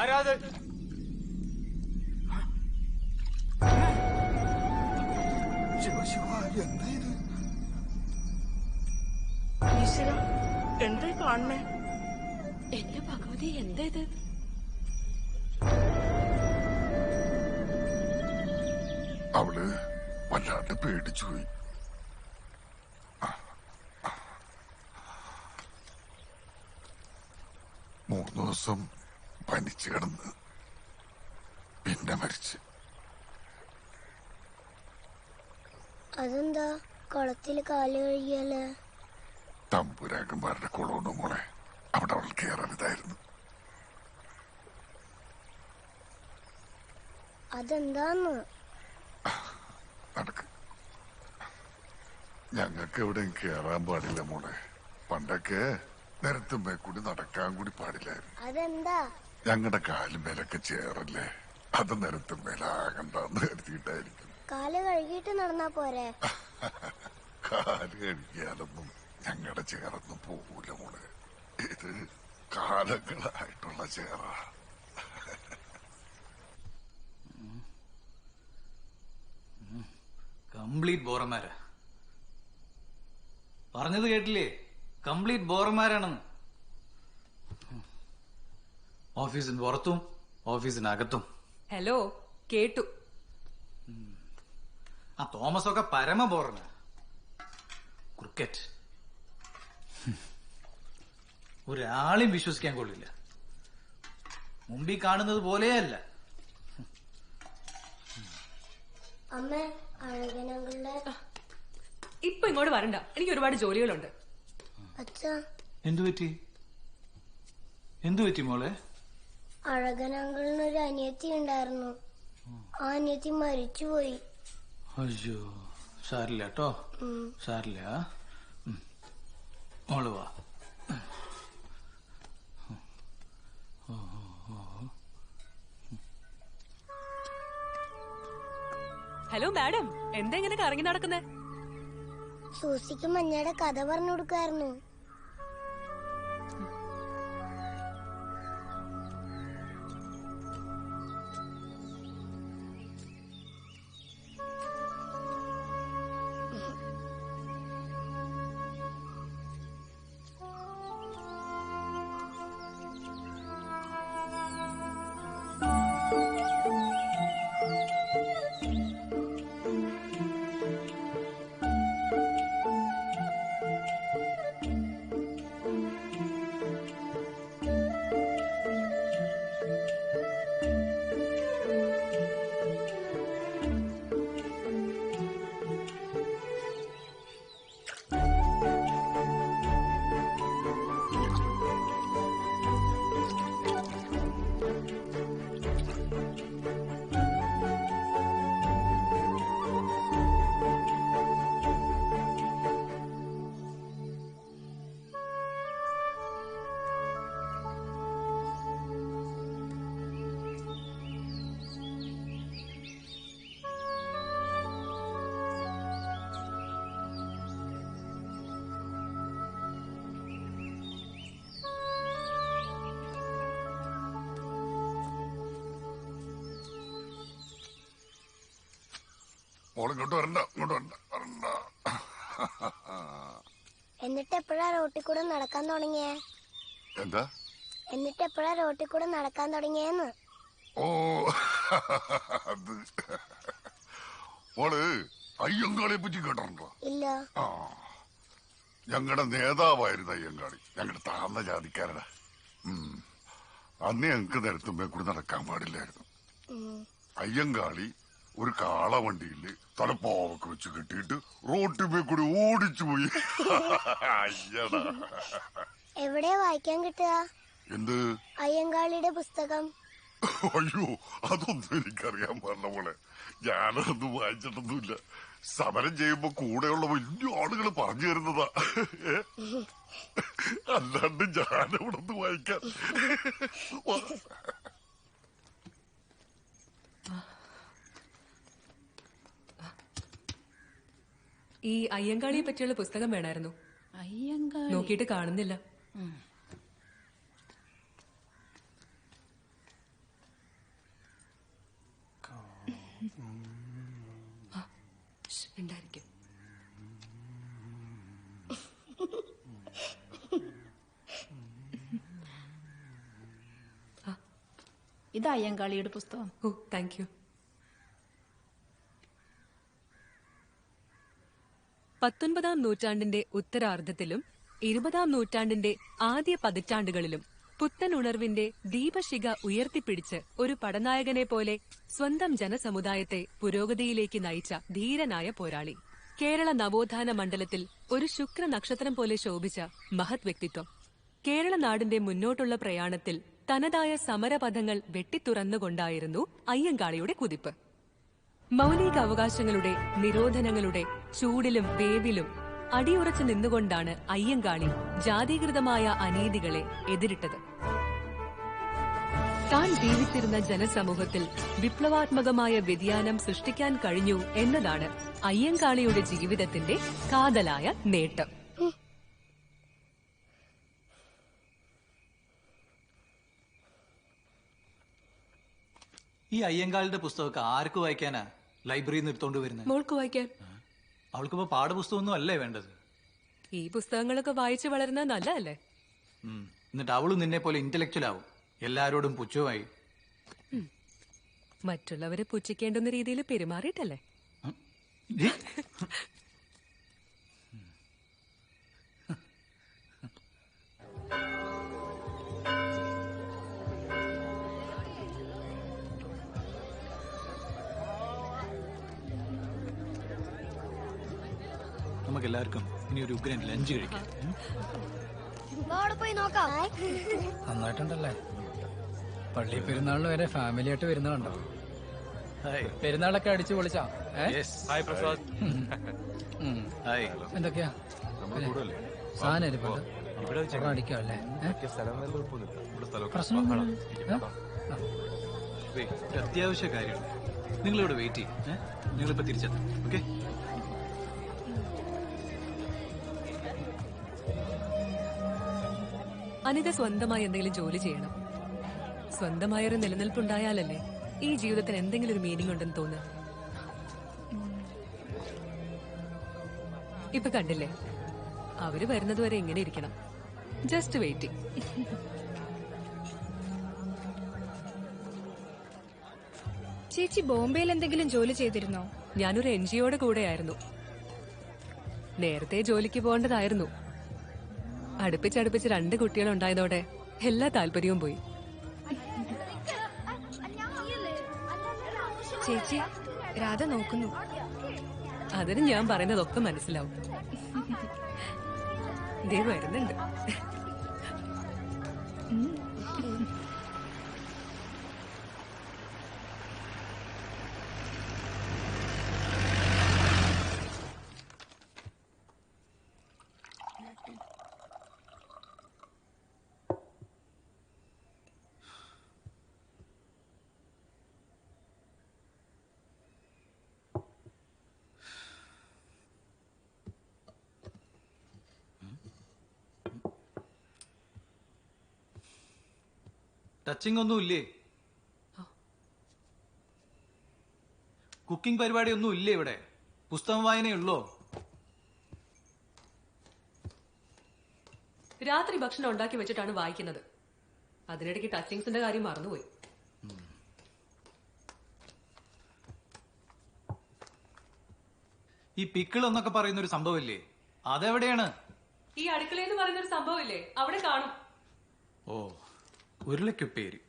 ആരാത്? എന്തായി കാണണേ? എന്റെ ഭഗവതി, എന്താ ഇത്? അവള് വല്ലാണ്ട് പേടിച്ചുപോയി. മൂന്ന് ദിവസം പനിച്ചു കിടന്ന് പിന്നെ മരിച്ച്. അതെന്താ കുളത്തില് കാല് കഴുകിയാല്? തമ്പുരാക്കന്മാരുടെ കുളമാണ് മോളെ, അവിടെ അവൾ കേറരുതായിരുന്നു. അതെന്താന്ന്? നടക്ക്. ഞങ്ങൾക്ക് എവിടെയും കേറാൻ പാടില്ല മോളെ. പണ്ടൊക്കെ നിരത്തുമ്പേ കൂടി നടക്കാൻ കൂടി പാടില്ലായിരുന്നു. അതെന്താ? ഞങ്ങളുടെ കാലുമേലൊക്കെ ചേറല്ലേ, അത് നിരത്തുമ്പേലാകണ്ടെന്ന് കരുതിയിട്ടായിരിക്കും. കാല് കഴുകിയിട്ട് നടന്നാ പോരെ? കാല് കഴുകിയാലൊന്നും ഞങ്ങളുടെ ചേറൊന്നും പോകൂല മോളെ. ഇത് കാലങ്ങളായിട്ടുള്ള ചേറ. കംപ്ലീറ്റ് ബോറന്മാരാ. പറഞ്ഞത് കേട്ടില്ലേ? കംപ്ലീറ്റ് ബോറന്മാരാണെന്ന്. ഓഫീസിന് പുറത്തും ഓഫീസിനകത്തും. ഹലോ, കേട്ടു. ആ തോമസ് ഒക്കെ പരമ ബോറനാ. ക്രിക്കറ്റ്, ഒരാളെയും വിശ്വസിക്കാൻ കൊള്ളില്ല. മുമ്പിൽ കാണുന്നത് പോലെയല്ല. അമ്മ അഴകനങ്ങളുടെ ഇപ്പൊ ഇങ്ങോട്ട് വരണ്ട, എനിക്ക് ഒരുപാട് ജോലികളുണ്ട്. അച്ഛാ എന്തു പറ്റി മോളെ? അഴകനങ്ങളിനൊരു അനിയത്തി ഉണ്ടായിരുന്നു. ആ അനിയത്തി മരിച്ചുപോയി. അയ്യോ, സാരില്ല കേട്ടോ, സാരില്ല. മോള് വാ. ഹലോ മാഡം, എന്താ ഇങ്ങനെ കറങ്ങി നടക്കുന്നേ? സൂസിക്ക് മഞ്ഞയുടെ കഥ പറഞ്ഞു കൊടുക്കായിരുന്നു. ഇങ്ങോട്ട് വരണ്ട, ഇങ്ങോട്ട് വരണ്ട, വരണ്ട. എന്നിട്ട് എപ്പോഴാ റോട്ടിൽ കൂടെ നടക്കാൻ തുടങ്ങിയേ? എന്താ? എന്നിട്ട് എപ്പോഴാ റോട്ടിൽ കൂടെ നടക്കാൻ തുടങ്ങിയെന്ന്? ഓ, അത് മോള് അയ്യങ്കാളിയെ പറ്റി കേട്ടിട്ടുണ്ടോ? ഇല്ല. ആ, ഞങ്ങളുടെ നേതാവായിരുന്നു അയ്യങ്കാളി. ഞങ്ങളുടെ താഴ്ന്ന ജാതിക്കാരനാ. അന്ന് ഞങ്ങക്ക് നിരത്തുമ്പേ കൂടി നടക്കാൻ പാടില്ലായിരുന്നു. അയ്യങ്കാളി ഒരു കാളവണ്ടിയില് തലപ്പാവൊക്കെ വെച്ച് കെട്ടിയിട്ട് റോട്ടിമേ കൂടി ഓടിച്ചു പോയി. അയ്യടാ. എവിടെയാ വായിക്കാൻ കിട്ടുക? എന്ത്? അയ്യങ്കാളിയുടെ പുസ്തകം. അയ്യോ, അതൊന്നും എനിക്കറിയാൻ പാടില്ല മോളെ. ഞാനതൊന്നും വായിച്ചിട്ടൊന്നുമില്ല. സമരം ചെയ്യുമ്പോ കൂടെയുള്ള വലിയ ആളുകൾ പറഞ്ഞു തരുന്നതാ. അല്ലാണ്ട് ഞാനവിടെ ഒന്ന് വായിക്കാൻ. ഈ അയ്യങ്കാളിയെ പറ്റിയുള്ള പുസ്തകം വേണമായിരുന്നു. നോക്കിയിട്ട് കാണുന്നില്ല. ഉണ്ടായിരിക്കും. ഇത് അയ്യങ്കാളിയുടെ പുസ്തകം. ഓ, താങ്ക് യു. 19-ാം നൂറ്റാണ്ടിന്റെ ഉത്തരാർദ്ധത്തിലും 20-ാം നൂറ്റാണ്ടിന്റെ ആദ്യ പതിറ്റാണ്ടുകളിലും പുത്തൻ ഉണർവിന്റെ ദീപശിഖ ഉയർത്തിപ്പിടിച്ച് ഒരു പടനായകനെ പോലെ സ്വന്തം ജനസമുദായത്തെ പുരോഗതിയിലേക്ക് നയിച്ച ധീരനായ പോരാളി. കേരള നവോത്ഥാന മണ്ഡലത്തിൽ ഒരു ശുക്ര നക്ഷത്രം പോലെ ശോഭിച്ച മഹത് വ്യക്തിത്വം. കേരള നാടിന്റെ മുന്നോട്ടുള്ള പ്രയാണത്തിൽ തനതായ സമരപഥങ്ങൾ വെട്ടിത്തുറന്നുകൊണ്ടായിരുന്നു അയ്യങ്കാളിയുടെ കുതിപ്പ്. മൗലിക അവകാശങ്ങളുടെ, നിരോധനങ്ങളുടെ ചൂടിലും വേവിലും അടിയുറച്ചു നിന്നുകൊണ്ടാണ് അയ്യങ്കാളി ജാതീകൃതമായ അനീതികളെ എതിരിട്ടത്. താൻ ജീവിച്ചിരുന്ന ജനസമൂഹത്തിൽ വിപ്ലവാത്മകമായ വ്യതിയാനം സൃഷ്ടിക്കാൻ കഴിഞ്ഞു എന്നതാണ് അയ്യങ്കാളിയുടെ ജീവിതത്തിന്റെ കാതലായ നേട്ടം. ഈ അയ്യങ്കാളിയുടെ പുസ്തകമൊക്കെ ആർക്ക് വായിക്കാനാ ലൈബ്രറിയിൽ നിന്ന് എടുത്തോണ്ട് വരുന്നത്? മോൾക്ക് വായിക്കാൻ. അവൾക്കിപ്പോ പാഠപുസ്തകമൊന്നും അല്ലേ വേണ്ടത്? ഈ പുസ്തകങ്ങളൊക്കെ വായിച്ചു വളരുന്നത് നല്ലതല്ലേ? എന്നിട്ട് അവളും നിന്നെ പോലെ ഇന്റലക്ച്വൽ ആവും, എല്ലാരോടും പുച്ഛമായി. മറ്റുള്ളവരെ പുച്ഛിക്കേണ്ടുന്ന രീതിയിൽ പെരുമാറിയിട്ടല്ലേ? നമുക്ക് എല്ലാവർക്കും ഇനി ഒരു ഉഗ്രൻ ലഞ്ച് കഴിക്കാം. അവിടെ പോയി നോക്കാം. നന്നായിട്ടുണ്ടല്ലേ? പള്ളി പെരുന്നാളിന് വരെ ഫാമിലി ആയിട്ട് വരുന്നുണ്ടോ? പെരുന്നാളൊക്കെ അടിച്ചു പൊളിച്ചാ? ഹായ് പ്രസാദ്. എന്തൊക്കെയാ സാധനം ഇരിപ്പുണ്ട്. അടിക്കാം അല്ലേ? അത്യാവശ്യ കാര്യമാണ്. നിങ്ങളിവിടെ വെയിറ്റ് ചെയ്യും. നിങ്ങളിപ്പോ തിരിച്ചെത്തും. ഓക്കെ? അനിത സ്വന്തമായി എന്തെങ്കിലും ജോലി ചെയ്യണം. സ്വന്തമായൊരു നിലനിൽപ്പുണ്ടായാലല്ലേ ഈ ജീവിതത്തിന് എന്തെങ്കിലും ഒരു മീനിങ് ഉണ്ടെന്ന് തോന്നുക. ഇപ്പൊ കണ്ടില്ലേ, അവര് വരുന്നതുവരെ എങ്ങനെ ഇരിക്കണം. Just waiting. ചേച്ചി ബോംബെയിൽ എന്തെങ്കിലും ജോലി ചെയ്തിരുന്നോ? ഞാനൊരു NGOയുടെ കൂടെയായിരുന്നു. നേരത്തെ ജോലിക്ക് പോകേണ്ടതായിരുന്നു. അടുപ്പിച്ചടുപ്പിച്ച് 2 കുട്ടികളുണ്ടായതോടെ എല്ലാ താല്പര്യവും പോയി. ചേച്ചി രാധ നോക്കുന്നു. അതിന് ഞാൻ പറയുന്നതൊക്കെ മനസ്സിലാവും. ദേ വരുന്നുണ്ട്. ടച്ചിങ് ഒന്നും ഇല്ലേ? കുക്കിംഗ് പരിപാടി ഒന്നും ഇല്ലേ ഇവിടെ? പുസ്തകം വായനയുള്ളോ? രാത്രി ഭക്ഷണം ഉണ്ടാക്കി വെച്ചിട്ടാണ് വായിക്കുന്നത്. അതിനിടയ്ക്ക് ടച്ചിങ്സിന്റെ കാര്യം മറന്നുപോയി. ഈ പിക്കിൾ എന്നൊക്കെ പറയുന്ന ഒരു സംഭവമില്ലേ, അതെവിടെയാണ്? ഈ അടുക്കളയെന്ന് പറയുന്നൊരു സംഭവമില്ലേ, അവിടെ കാണും. ഓ, ഉരുളക്കുപ്പേരി.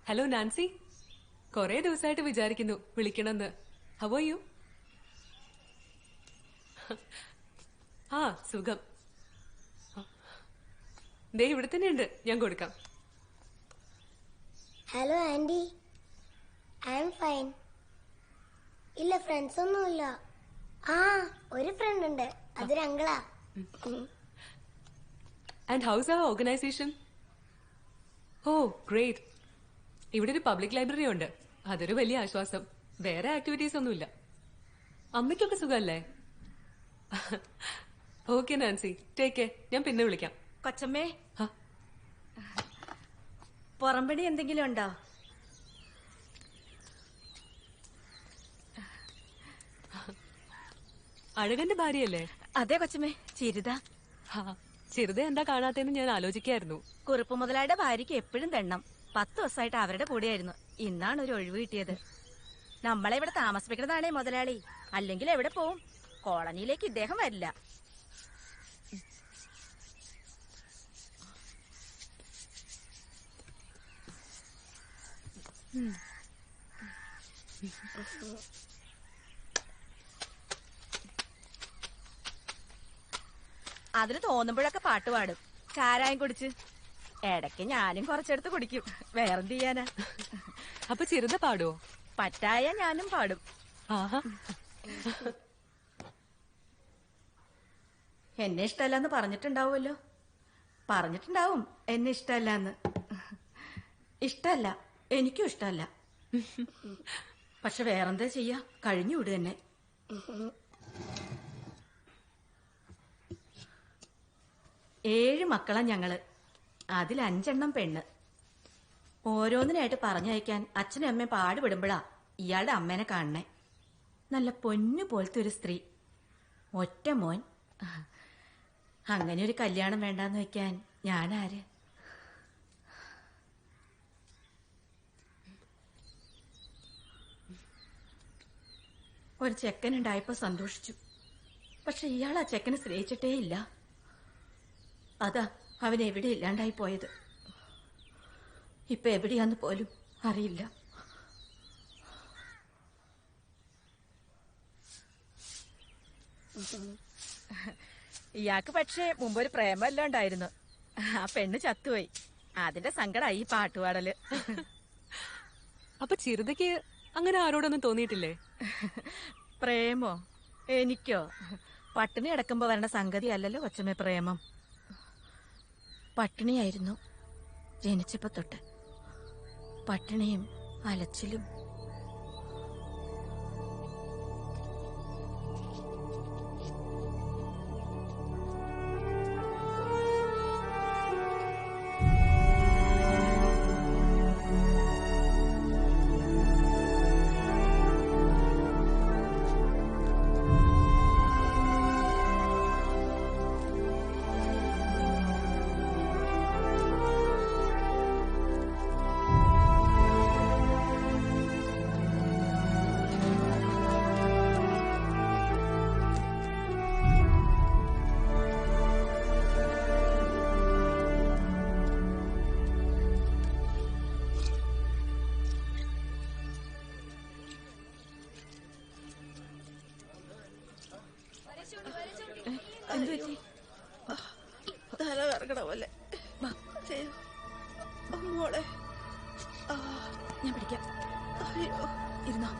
ഹലോ നാൻസി, കൊറേ ദിവസമായിട്ട് വിചാരിക്കുന്നു വിളിക്കണമെന്ന്. How are you? ആ സുഖം. ദേ ഇവിടെ തന്നെയുണ്ട്, ഞാൻ കൊടുക്കാം. Hello aunty, I am fine. ഇല്ല, ഫ്രണ്ട്സ് ഒന്നുമില്ല. ആ, ഒരു ഫ്രണ്ട് ഉണ്ട്, അതൊരു അങ്കിളാ. And how's our organisation? Oh great. ഇവിടെ ഒരു പബ്ലിക് ലൈബ്രറി ഉണ്ട്, അതൊരു വലിയ ആശ്വാസം. വേറെ ആക്ടിവിറ്റീസ് ഒന്നുമില്ല. അമ്മയ്ക്കൊക്കെ സുഖമല്ലേ? Okay Nancy, take care. ഞാൻ പിന്നെ വിളിക്കാം. കൊച്ചമ്മേ, പുറംപണി എന്തെങ്കിലും ഉണ്ടോ? അഴകന്റെ ഭാര്യയല്ലേ? അതെ കൊച്ചമ്മേ, ചിരിത. ചിരിത എന്താ കാണാത്തേന്ന് ഞാൻ ആലോചിക്കായിരുന്നു. കുറുപ്പ് മുതലായുടെ ഭാര്യയ്ക്ക് എപ്പോഴും തെണ്ണം. 10 ദിവസമായിട്ട് അവരുടെ കൂടെയായിരുന്നു. ഇന്നാണ് ഒരു ഒഴിവ് കിട്ടിയത്. നമ്മളെ ഇവിടെ താമസിപ്പിക്കുന്നതാണേ മുതലാളി, അല്ലെങ്കിൽ എവിടെ പോവും? കോളനിയിലേക്ക് ഇദ്ദേഹം വരില്ല. അതിന് തോന്നുമ്പോഴൊക്കെ പാട്ട് പാടും, ചാരായം കുടിച്ച്. ഇടയ്ക്ക് ഞാനും കുറച്ചെടുത്ത് കുടിക്കും. വേറെന്ത് ചെയ്യാനാ? അപ്പൊ ചിരിത പാടുവോ? പറ്റായ ഞാനും പാടും. എന്നെ ഇഷ്ടമല്ലെന്ന് പറഞ്ഞിട്ടുണ്ടാവുമല്ലോ. പറഞ്ഞിട്ടുണ്ടാവും എന്നെ ഇഷ്ടമല്ലെന്ന്. ഇഷ്ടമല്ല, എനിക്കും ഇഷ്ടമല്ല. പക്ഷെ വേറെന്താ ചെയ്യാ, കഴിഞ്ഞുവിടും എന്നെ. 7 മക്കളാ ഞങ്ങള്. അതിൽ 5 എണ്ണം പെണ്ണ്. ഓരോന്നിനായിട്ട് പറഞ്ഞയക്കാൻ അച്ഛനും അമ്മയും പാടുപെടുമ്പോഴാ ഇയാളുടെ അമ്മേനെ കാണണേ. നല്ല പൊന്നു പോലത്തെ ഒരു സ്ത്രീ, ഒറ്റ മോൻ. അങ്ങനെ ഒരു കല്യാണം വേണ്ടാന്ന് വെക്കാൻ ഞാനാര്? ഒരു ചെക്കനുണ്ടായപ്പോ സന്തോഷിച്ചു. പക്ഷെ ഇയാൾ ആ ചെക്കനെ സ്നേഹിച്ചിട്ടേ ഇല്ല. അതാ അവൻ എവിടെ ഇല്ലാണ്ടായി പോയത്. ഇപ്പൊ എവിടെയാന്ന് പോലും അറിയില്ല. ഇയാൾക്ക് പക്ഷേ മുമ്പൊരു പ്രേമല്ല ഉണ്ടായിരുന്നു. ആ പെണ്ണ് ചത്തുപോയി. അതിന്റെ സങ്കടമായി ഈ പാട്ടുപാടല്. അപ്പൊ ചിറുതയ്ക്ക് അങ്ങനെ ആരോടൊന്നും തോന്നിയിട്ടില്ലേ? പ്രേമോ? എനിക്കോ? പട്ടിണി അടക്കുമ്പോ വരണ സംഗതി അല്ലല്ലോ കൊച്ചമ്മ പ്രേമം. പട്ടിണിയായിരുന്നു ജനിച്ചപ്പോ തൊട്ട്. പട്ടിണിയും അലച്ചിലും. തല കറങ്ങണ പോലെ മോളെ. ഞാൻ പിടിക്കാം. അയ്യോ ഇരുന്നോ.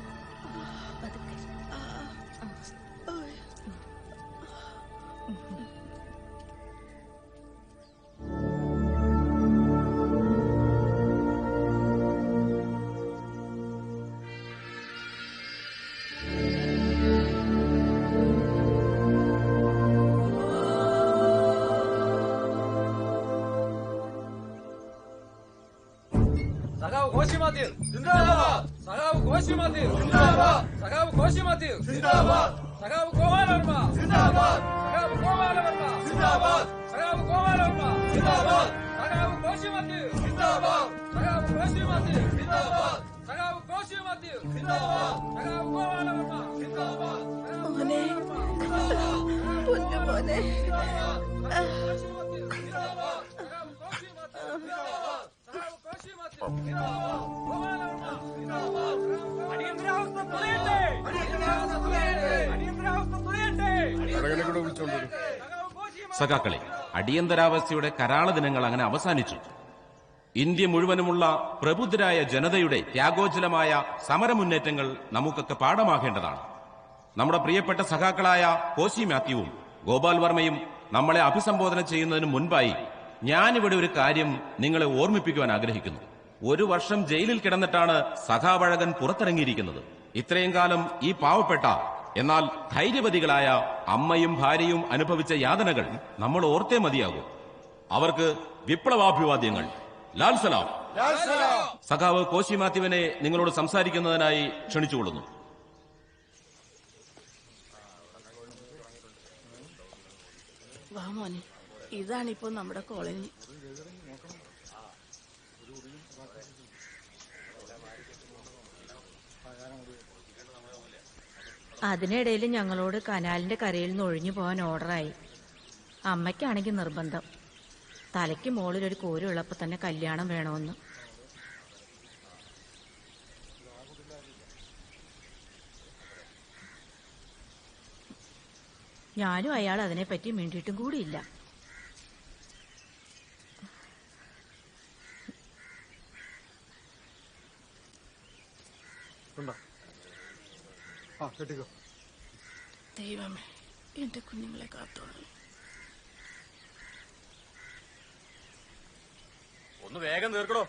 സഖാവ് കോശി മാത്യു സിന്ദാബാദ്. സഖാവ് കോശി മാത്യു സിന്ദാബാദ്. സഖാവ് കോശി മാത്യു സിന്ദാബാദ്. സഖാവ് ഗോപാലവർമ്മ സിന്ദാബാദ്. സഖാവ് ഗോപാലവർമ്മ സിന്ദാബാദ്. സഖാവ് ഗോപാലവർമ്മ സിന്ദാബാദ്. സഖാവ് കോശി മാത്യു സിന്ദാബാദ്. സഖാവ് കോശി മാത്യു സിന്ദാബാദ്. സഖാവ് കോശി മാത്യു സിന്ദാബാദ്. സഖാവ് ഗോപാലവർമ്മ സിന്ദാബാദ്. മോനെ പൊന്നു മോനെ. സഖാക്കളെ, അടിയന്തരാവസ്ഥയുടെ കരാള ദിനങ്ങൾ അങ്ങനെ അവസാനിച്ചു. ഇന്ത്യ മുഴുവനുമുള്ള പ്രബുദ്ധരായ ജനതയുടെ ത്യാഗോജ്ജലമായ സമരമുന്നേറ്റങ്ങൾ നമുക്കൊക്കെ പാഠമാകേണ്ടതാണ്. നമ്മുടെ പ്രിയപ്പെട്ട സഖാക്കളായ കോശി മാത്യുവും ഗോപാൽ വർമ്മയും നമ്മളെ അഭിസംബോധന ചെയ്യുന്നതിന് മുൻപായി ഞാനിവിടെ ഒരു കാര്യം നിങ്ങളെ ഓർമ്മിപ്പിക്കുവാൻ ആഗ്രഹിക്കുന്നു. 1 വർഷം ജയിലിൽ കിടന്നിട്ടാണ് സഖാവഴകൻ പുറത്തിറങ്ങിയിരിക്കുന്നത്. ഇത്രയും കാലം ഈ പാവപ്പെട്ട എന്നാൽ ധൈര്യവതികളായ അമ്മയും ഭാര്യയും അനുഭവിച്ച യാതനകൾ നമ്മൾ ഓർത്തേ മതിയാകൂ. അവർക്ക് വിപ്ലവാഭിവാദ്യങ്ങൾ. ലാൽ സലാം. സഖാവ് കോശി മാത്യുവിനെ നിങ്ങളോട് സംസാരിക്കുന്നതിനായി ക്ഷണിച്ചുകൊള്ളുന്നു. വാ മോനെ, ഇതാണിപ്പോ നമ്മുടെ കോളനി. അതിനിടയിൽ ഞങ്ങളോട് കനാലിന്റെ കരയിൽ നിന്ന് ഒഴിഞ്ഞു പോകാൻ ഓർഡറായി. അമ്മയ്ക്കാണെങ്കിൽ നിർബന്ധം. തലയ്ക്ക് മുകളിലൊരു കോരുള്ളപ്പോ തന്നെ കല്യാണം വേണമെന്ന്. ഞാനും അയാൾ അതിനെപ്പറ്റി മിണ്ടിയിട്ടും കൂടിയില്ല. ദൈവമേ, എന്റെ കുഞ്ഞുങ്ങളെ കാത്തോളൂ. ഒന്ന് വേഗം തീർക്കണോ.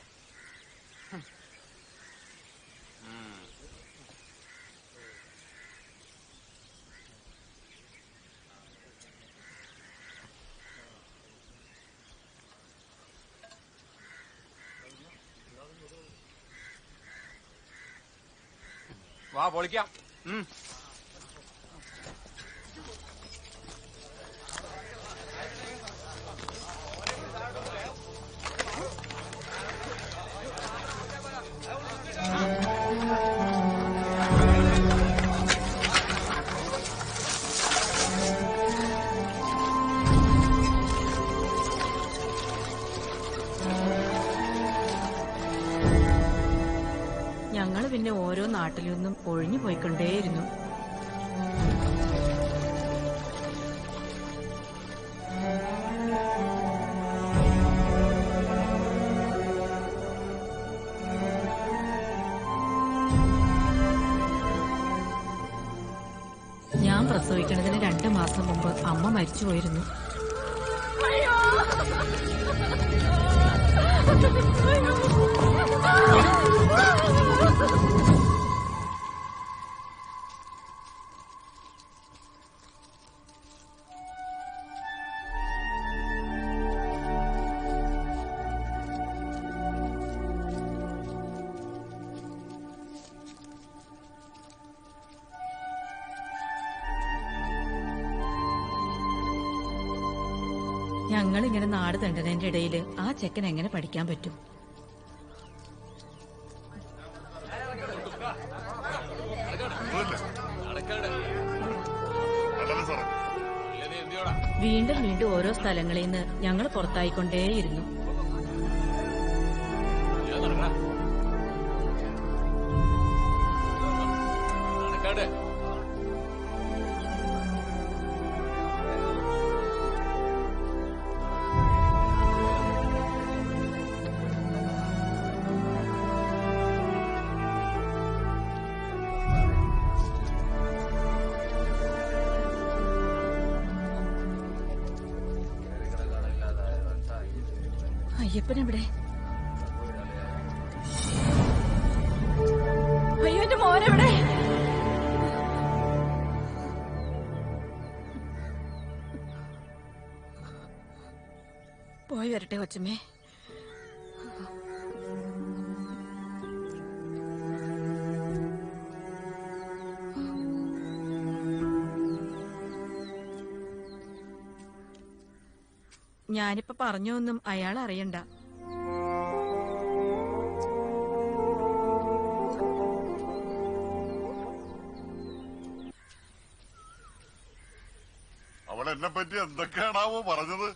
വാ പൊളിക്കാം. ഞങ്ങൾ പിന്നെ ഓരോ നാട്ടിൽ നിന്നും ഒഴിഞ്ഞു പോയിക്കൊണ്ടേയിരുന്നു. ഞാൻ പ്രസവിക്കുന്നതിന് 2 മാസം മുമ്പ് അമ്മ മരിച്ചുപോയിരുന്നു. ഞങ്ങളിങ്ങനെ നാട് തണ്ടതിന്റെ ഇടയിൽ ആ ചെക്കൻ എങ്ങനെ പഠിക്കാൻ പറ്റും? വീണ്ടും വീണ്ടും ഓരോ സ്ഥലങ്ങളിൽ നിന്ന് ഞങ്ങൾ പുറത്തായിക്കൊണ്ടേയിരുന്നു. അയ്യപ്പനെവിടെ? അയ്യോ, എന്റെ മോനെവിടെ? പോയി വരട്ടെ കൊച്ചമ്മേ. ഞാനിപ്പോ പറഞ്ഞൊന്നും അയാൾ അറിയണ്ട. അവളെന്നെ പറ്റി എന്തൊക്കെയാണാവോ പറഞ്ഞത്?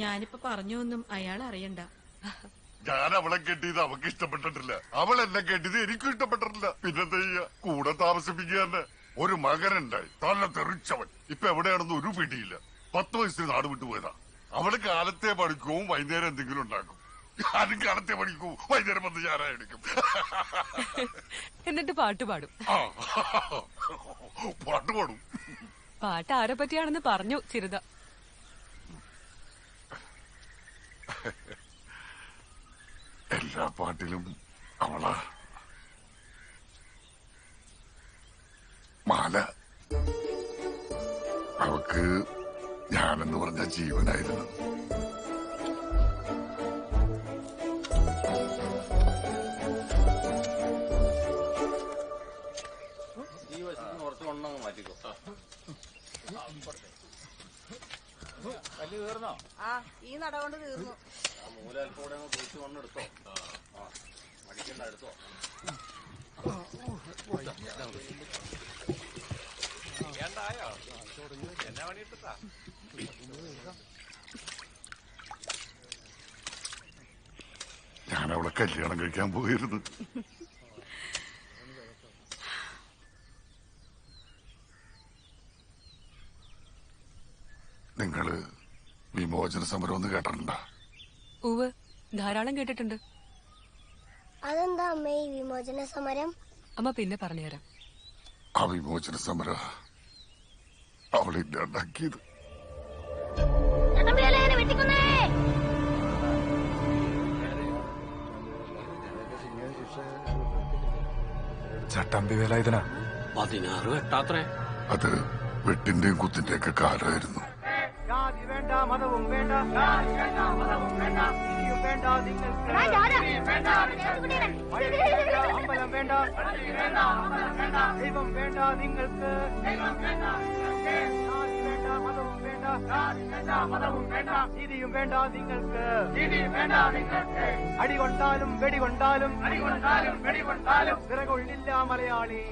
ഞാനിപ്പോ പറഞ്ഞൊന്നും അയാൾ അറിയണ്ട. ഞാൻ അവളെ കെട്ടിയത് അവൾക്ക് ഇഷ്ടപ്പെട്ടിട്ടില്ല, അവൾ എന്നെ കെട്ടിയത് എനിക്കും ഇഷ്ടപ്പെട്ടിട്ടില്ല. പിന്നെന്താ ചെയ്യാ? കൂടെ താമസിപ്പിക്കുക തന്നെ. ഒരു മകനുണ്ടായി, തല തെറിച്ചവൻ. ഇപ്പൊ എവിടെയാണെന്ന് ഒരു പിടിയില്ല. 10 വയസ്സിൽ നാട് വിട്ടുപോയതാ. അവള് കാലത്തെ പഠിക്കും, വൈകുന്നേരം എന്തെങ്കിലും ഉണ്ടാക്കും. ഞാനും കാലത്തെ പഠിക്കും, വൈകുന്നേരം വന്ന് ഞാനാ എടുക്കും. എന്നിട്ട് പാട്ട് പാടും. പാട്ട് പാടും. പാട്ട് ആരെ പറ്റിയാണെന്ന് പറഞ്ഞു ചിരുത. എല്ലാ പാട്ടിലും അവളാ. മാല, അവക്ക് ഞാനെന്ന് പറഞ്ഞ ജീവനായിരുന്നു. ഈ നട കൊണ്ട് തീർന്നു. ഞാൻ അവളെ കല്യാണം കഴിക്കാൻ പോയിരുന്നു. നിങ്ങള് വിമോചന സമരം ഒന്ന് കേട്ടിട്ടുണ്ടോ? ഉവ്, ധാരാളം കേട്ടിട്ടുണ്ട്. അതെന്താ അമ്മ ഈ വിമോചന സമരം? അമ്മ പിന്നെ പറഞ്ഞുതരാം. ആ വിമോചന സമരം അവളില്ലാണ്ടാക്കിയത്. ചട്ടമ്പി വേലായുധന 16 വെട്ടാത്രേ. അത് വെട്ടിന്റെയും കുത്തിന്റെയും ഒക്കെ കാലമായിരുന്നു. ജാതി വേണ്ട, മതവും വേണ്ട, ഇനിയും വേണ്ട നിങ്ങൾക്ക്. അമ്പലം വേണ്ട, ദൈവം വേണ്ട നിങ്ങൾക്ക്. ജാതി വേണ്ട, മതവും വേണ്ട, നീതിയും വേണ്ട നിങ്ങൾക്ക്. അടികൊണ്ടാലും വെടികൊണ്ടാലും വിറകൊള്ളില്ല മലയാളി.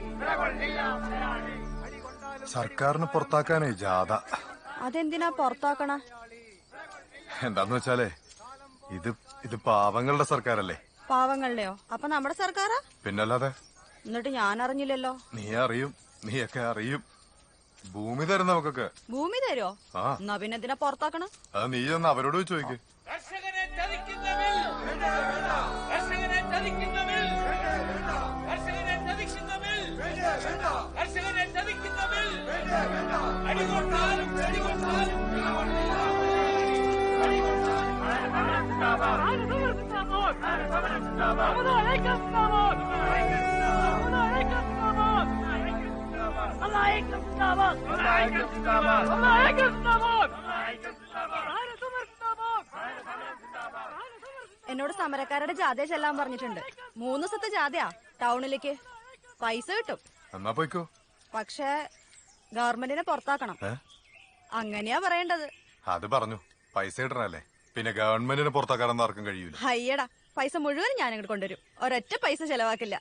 സർക്കാരിന് പുറത്താക്കാനേ ജാഥ. അതെന്തിനാ പുറത്താക്കണ? എന്താന്ന് വെച്ചാലേ ഇത് പാവങ്ങളുടെ സർക്കാരല്ലേ. പാവങ്ങളുടെയോ? അപ്പൊ നമ്മുടെ സർക്കാരാ? പിന്നല്ലാതെ. എന്നിട്ട് ഞാൻ അറിഞ്ഞില്ലല്ലോ. നീ അറിയും, നീയൊക്കെ അറിയും. ഭൂമി തരും നമുക്കൊക്കെ. ഭൂമി തരോ? ആ, എന്നാ പിന്നെ എന്തിനാ പുറത്താക്കണം? അത് നീ ഒന്ന് അവരോട് ചോദിക്ക്. കർഷകനെ ചതിക്കുന്ന ബിൽ കർഷകനെ ചതിക്കുന്ന ബിൽ കർഷകനെ ചതിക്കുന്ന ബിൽ കർഷകനെ ചതിക്കുന്ന ബിൽ അടികൊണ്ടാലും വെടികൊണ്ടാലും എന്നോട് സമരക്കാരുടെ ജാഥ ചെല്ലാൻ പറഞ്ഞിട്ടുണ്ട്. 3 ദിവസത്തെ ജാഥയാ ടൗണിലേക്ക്. പൈസ കിട്ടും. എന്നാ പോയിക്കോ. പക്ഷേ ഗവൺമെന്റിനെ പുറത്താക്കണം. അങ്ങനെയാ പറയേണ്ടത്. അത് പറഞ്ഞു, പൈസ കിട്ടണല്ലേ. പിന്നെ ഗവൺമെന്റിനെ പുറത്താക്കാനൊന്നും ആർക്കും കഴിയൂല. അയ്യടാ, പൈസ മുഴുവൻ ഞാൻ ഇങ്ങോട്ട് കൊണ്ടുവരും. ഒരൊറ്റ പൈസ ചെലവാക്കില്ല.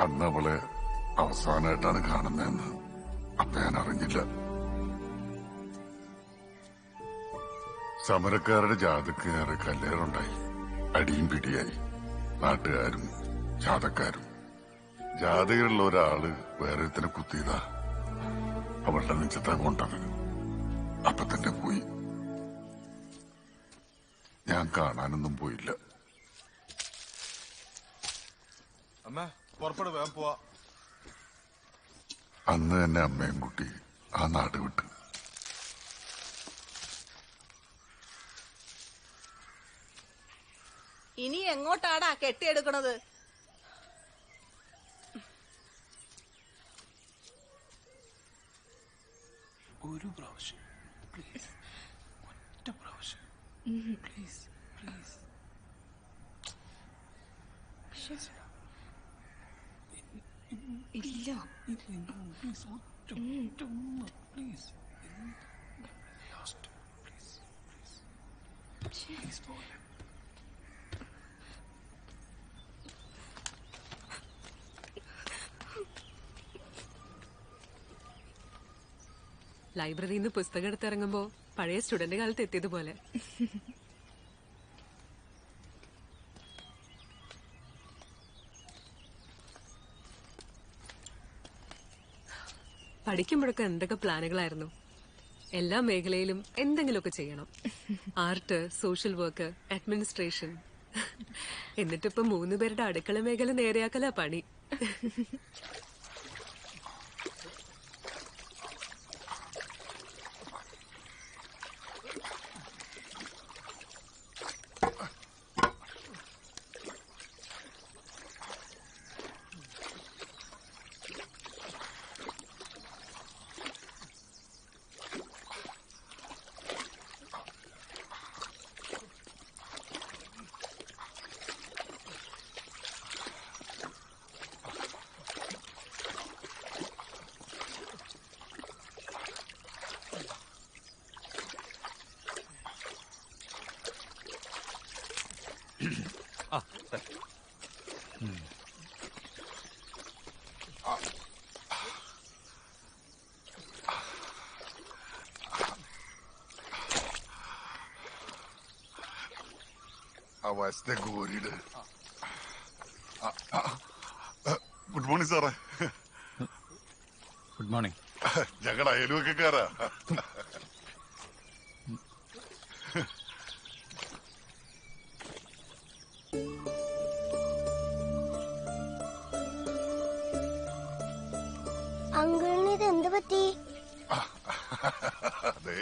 അന്ന് അവളെ അവസാനമായിട്ടാണ് കാണുന്നതെന്ന് അപ്പൊ ഞാൻ അറിഞ്ഞില്ല. സമരക്കാരുടെ ജാഥക്ക് ഏറെ കല്ലേറുണ്ടായി, അടിയും പിടിയായി. നാട്ടുകാരും ജാഥക്കാരും. ജാഥയിലുള്ള ഒരാള് വേറെ തന്നെ കുത്തിയതാ. അവളുടെ നെഞ്ചത്താ കൊണ്ടത്. അപ്പൊ തന്നെ പോയി. ഞാൻ കാണാനൊന്നും പോയില്ല. അമ്മ പുറപ്പെടു, വേഗം പോവാ. അന്ന് തന്നെ അമ്മയും കുട്ടി ആ നാട് വിട്ട്. ഇനി എങ്ങോട്ടാടാ കെട്ടിയെടുക്കണത്? ഒരു പ്രാവശ്യം പ്ലീസ്, ഒറ്റ പ്രാവശ്യം പ്ലീസ് പ്ലീസ്. ഇല്ല പ്ലീസ്, ഒറ്റ please. Last please please please പോലെ. ലൈബ്രറിയിൽ നിന്ന് പുസ്തകം എടുത്തിറങ്ങുമ്പോ പഴയ സ്റ്റുഡന്റ് കാലത്ത് എത്തിയതുപോലെ. പഠിക്കുമ്പോഴൊക്കെ എന്തൊക്കെ പ്ലാനുകളായിരുന്നു. എല്ലാ മേഖലയിലും എന്തെങ്കിലുമൊക്കെ ചെയ്യണം. Art, social work, administration. എന്നിട്ടിപ്പോ 3 പേരുടെ അടുക്കള മേഖല നേരെയാക്കലാ പണി. ആ വശത്തെ ഗോരിയുടെ. ഗുഡ് മോർണിംഗ് സാറേ. Good morning. ഞങ്ങളുടെ അയൽവക്കാരാ. അങ്കിളിന് ഇത് എന്ത് പറ്റി? അതെ,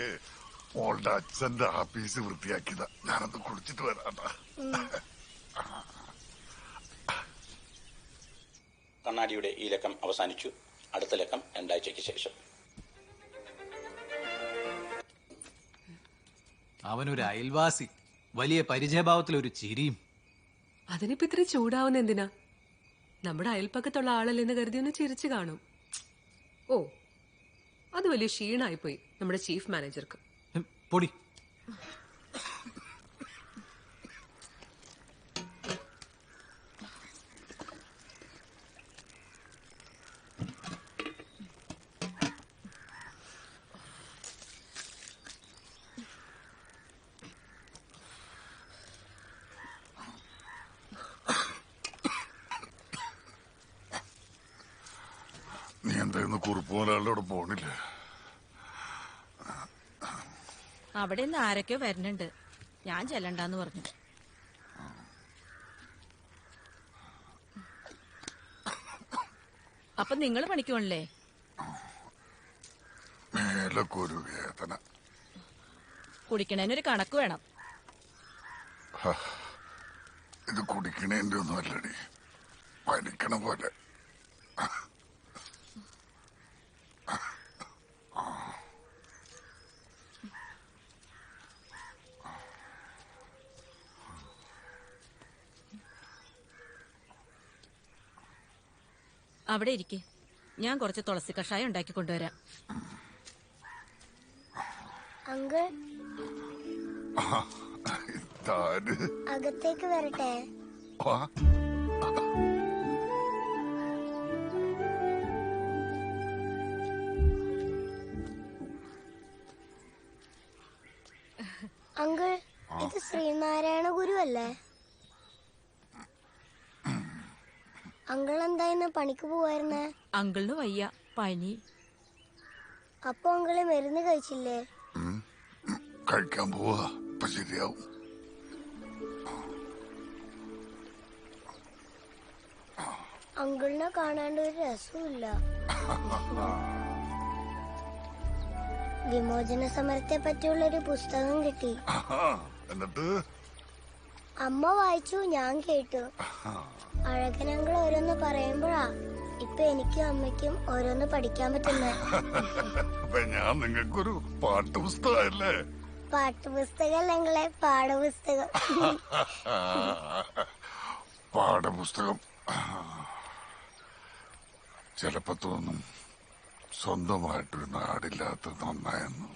മോളുടെ അച്ഛന്റെ ആഫീസ് വൃത്തിയാക്കിയതാ. ഞാനത് കുടിച്ചിട്ട് വരാട്ടാ. കണ്ണാടിയുടെ ഈ ലക്കം അവസാനിച്ചു. അടുത്ത ലക്കം 2 ആഴ്ചയ്ക്ക് ശേഷം. അവനൊരു അയൽവാസി, വലിയ പരിചയഭാവത്തിലൊരു ചിരിയും. അതിനിപ്പോ ഇത്ര ചൂടാവുന്ന എന്തിനാ? നമ്മുടെ അയൽപ്പക്കത്തുള്ള ആളല്ലെന്ന് കരുതി ഒന്ന് ചിരിച്ചു കാണും. ഓ, അത് വലിയ ക്ഷീണായിപ്പോയി നമ്മുടെ ചീഫ് മാനേജർക്ക്. പൊടി. കുറുപ്പ് മുതലാളിയോട് പോണില്ല. അവിടെ നിന്ന് ആരൊക്കെയോ വരുന്നുണ്ട്. ഞാൻ ചെല്ലണ്ടെന്ന് പറഞ്ഞു. അപ്പൊ നിങ്ങൾ പണിക്ക് പോണില്ലേ? മേലൊക്കെ ഒരു വേദന. കുടിക്കണേനൊരു കണക്ക് വേണം. ഇത് കുടിക്കണേന്റെ ഒന്നും അല്ലടി, പനിക്കണ പോലെ. അവിടെ ഇരിക്കെ, ഞാൻ കുറച്ച് തുളസി കഷായം ഉണ്ടാക്കി കൊണ്ടുവരാം. അങ്കിൾ അകത്തേക്ക് വരട്ടെ? അങ്കിൾ, ഇത് ശ്രീനാരായണ ഗുരു അല്ലേ? അങ്കിൾ എന്താ ഇന്ന് പണിക്ക് പോവായിരുന്നേ? അങ്കിളിന് വയ്യ, പനി. അപ്പൊ അങ്കിള് മരുന്ന് കഴിച്ചില്ലേ? കഴിക്കാൻ പോവാ, ഇപ്പൊ ശരിയാവും. അങ്കിളിനെ കാണാണ്ട് ഒരു രസമില്ല. വിമോചന സമരത്തെ പറ്റിയുള്ള ഒരു പുസ്തകം കിട്ടി. എന്നിട്ട് അമ്മ വായിച്ചു, ഞാൻ കേട്ടു. അഴകനങ്ങൾ ഓരോന്ന് പറയുമ്പോഴാ ഇപ്പൊ എനിക്കും അമ്മയ്ക്കും ഓരോന്ന് പഠിക്കാൻ പറ്റുന്നേ. ഞാൻ നിങ്ങൾക്കൊരു പാട്ടുപുസ്തകല്ലേ? പാട്ടുപുസ്തകല്ലേ, പാഠപുസ്തകം. പാഠപുസ്തകം. ചിലപ്പോ തോന്നും സ്വന്തമായിട്ടൊരു നാടില്ലാത്ത നന്നായെന്ന്.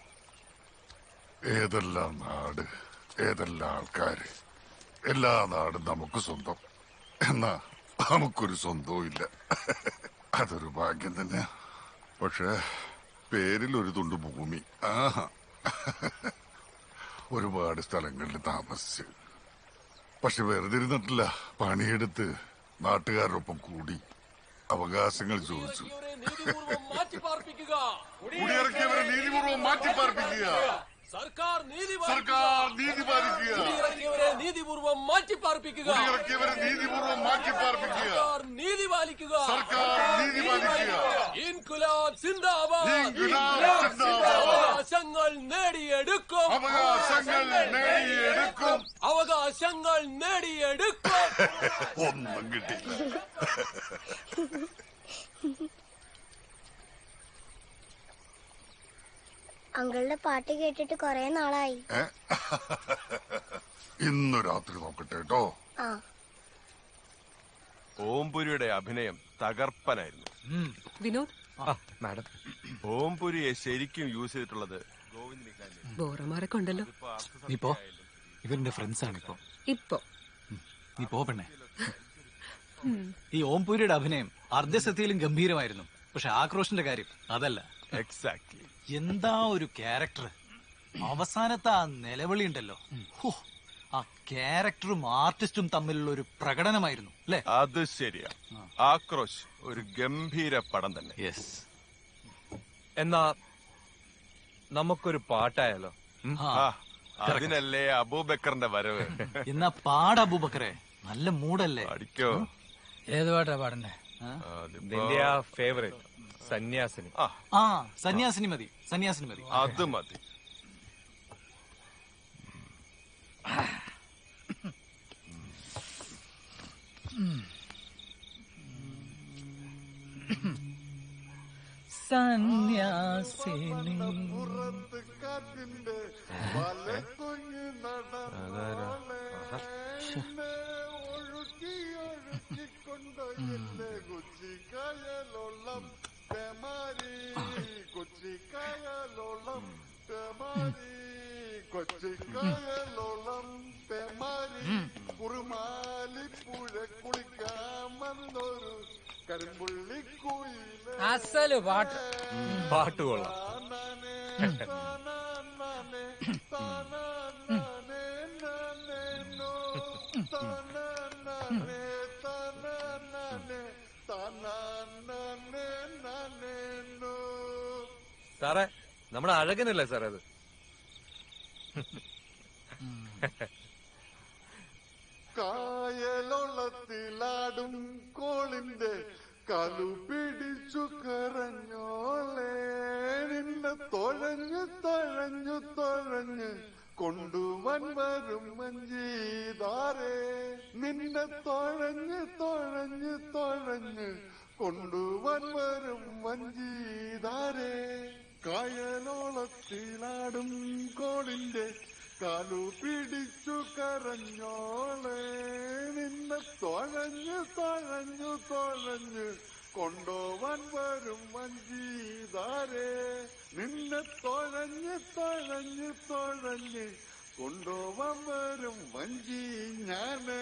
ഏതെല്ലാം നാട്, ഏതെല്ലാം ആൾക്കാര്, എല്ലാ നാടും നമുക്ക് സ്വന്തം. എന്നാ നമുക്കൊരു സ്വന്തവും ഇല്ല. അതൊരു ഭാഗ്യം തന്നെ. പക്ഷെ പേരിൽ ഒരു തുണ്ട് ഭൂമി. ഒരുപാട് സ്ഥലങ്ങളിൽ താമസിച്ച്, പക്ഷെ വെറുതെ ഇരുന്നിട്ടില്ല. പണിയെടുത്ത് നാട്ടുകാരോടൊപ്പം കൂടി അവകാശങ്ങൾ ചോദിച്ചു. കുടിയിറക്കിയവരെ നീതിപൂർവ്വം മാറ്റിപ്പാർപ്പിക്കുക. സർക്കാർ നീതി പാലിക്കുക. കുടിയിറക്കിയവരെ നീതിപൂർവ്വം മാറ്റിപ്പാർപ്പിക്കുക. കുടിയിറക്കിയവരെ നീതിപൂർവ്വം മാറ്റിപ്പാർപ്പിക്കുക. സർക്കാർ നീതി പാലിക്കുക. സർക്കാർ നീതി പാലിക്കുക. ഇൻകുലാബ് സിന്ദാബാദ്. ഇൻകുലാബ് സിന്ദാബാദ്. അവകാശങ്ങൾ നേടിയെടുക്കും. അവകാശങ്ങൾ നേടിയെടുക്കും. അവകാശങ്ങൾ നേടിയെടുക്കും. ഒന്നും കിട്ടില്ല. അങ്കിളുടെ പാട്ട് കേട്ടിട്ട് കൊറേ നാളായി. ഇന്ന് രാത്രി നോക്കട്ടെ കേട്ടോ. ഓംപുരിയുടെ അഭിനയം തകർപ്പനായിരുന്നു. വിനോദ്, മാഡം, ഓംപുരിയെ ശരിക്കും യൂസ് ചെയ്തിട്ടുള്ളത് ബോറമാരൊക്കെ ഉണ്ടല്ലോ. ഇപ്പോ ഇവരുടെ ഫ്രണ്ട്സ് ആണ് ഇപ്പോ. നീ പോ പെണ്ണേ. ഈ ഓംപുരിയുടെ അഭിനയം അർദ്ധസത്യയിലും ഗംഭീരമായിരുന്നു. പക്ഷെ ആക്രോഷിന്റെ കാര്യം അതല്ല. എക്സാക്ട്ലി. എന്താ ഒരു ക്യാരക്ടർ. അവസാനത്തെ ആ നിലവിളി ഉണ്ടല്ലോ, ആ ക്യാരക്ടറും ആർട്ടിസ്റ്റും തമ്മിലുള്ള ഒരു പ്രകടനമായിരുന്നു അല്ലേ? അത് ശരിയാ. ആക്രോശ് ഒരു ഗംഭീര പടം തന്നെ. യെസ്. എന്നാ നമുക്കൊരു പാട്ടായാലോ? അതിനല്ലേ അബൂബക്കറിന്റെ വരവ്. എന്നാ പാട അബൂബക്കറെ, നല്ല മൂടല്ലേ? പഠിക്കോ. ഏത് പാട്ടാ പാടണ്ടേ? നിന്റെ ആ ഫേവറേറ്റ് സന്യാസിനി. സന്യാസിനി മതി, സന്യാസിനി മതി. അത് മതി. സന്യാസിനി കൊച്ചിക്കായലോളം തെമാരി കുറുമാലിപ്പുഴ കുളിക്കാമെന്നൊരു കരിമ്പുള്ളിക്കുയിലെ അസല് പാട്ട്. പാട്ട് കൊള്ളാം. സാറേ നമ്മുടെ അഴകനല്ലേ സാറേ അത്? കായലോളത്തിലാടും കോളിന്റെ കാലു പിടിച്ചു കരഞ്ഞോളേ, നിന്നെ തൊഴഞ്ഞു തൊഴഞ്ഞു തൊഴഞ്ഞ് കൊണ്ടുവൻ വരും മഞ്ചീതാരേ, നിന്നെ തൊഴഞ്ഞു തൊഴഞ്ഞു തൊഴഞ്ഞ് കൊണ്ടുവൻ വരും മഞ്ചീതാരേ. കായലോളത്തിലാടും കോളിന്റെ കാലു പിടിച്ചു കരഞ്ഞോളേ, നിന്നെ തൊഴഞ്ഞു തൊഴഞ്ഞു തൊഴഞ്ഞ് കൊണ്ടുവൻ വരും മഞ്ചീതാരേ, നിന്നെ തൊഴഞ്ഞു തൊഴഞ്ഞു തൊഴഞ്ഞ് കൊണ്ടുവൻ വരും മഞ്ചി ഞാന്.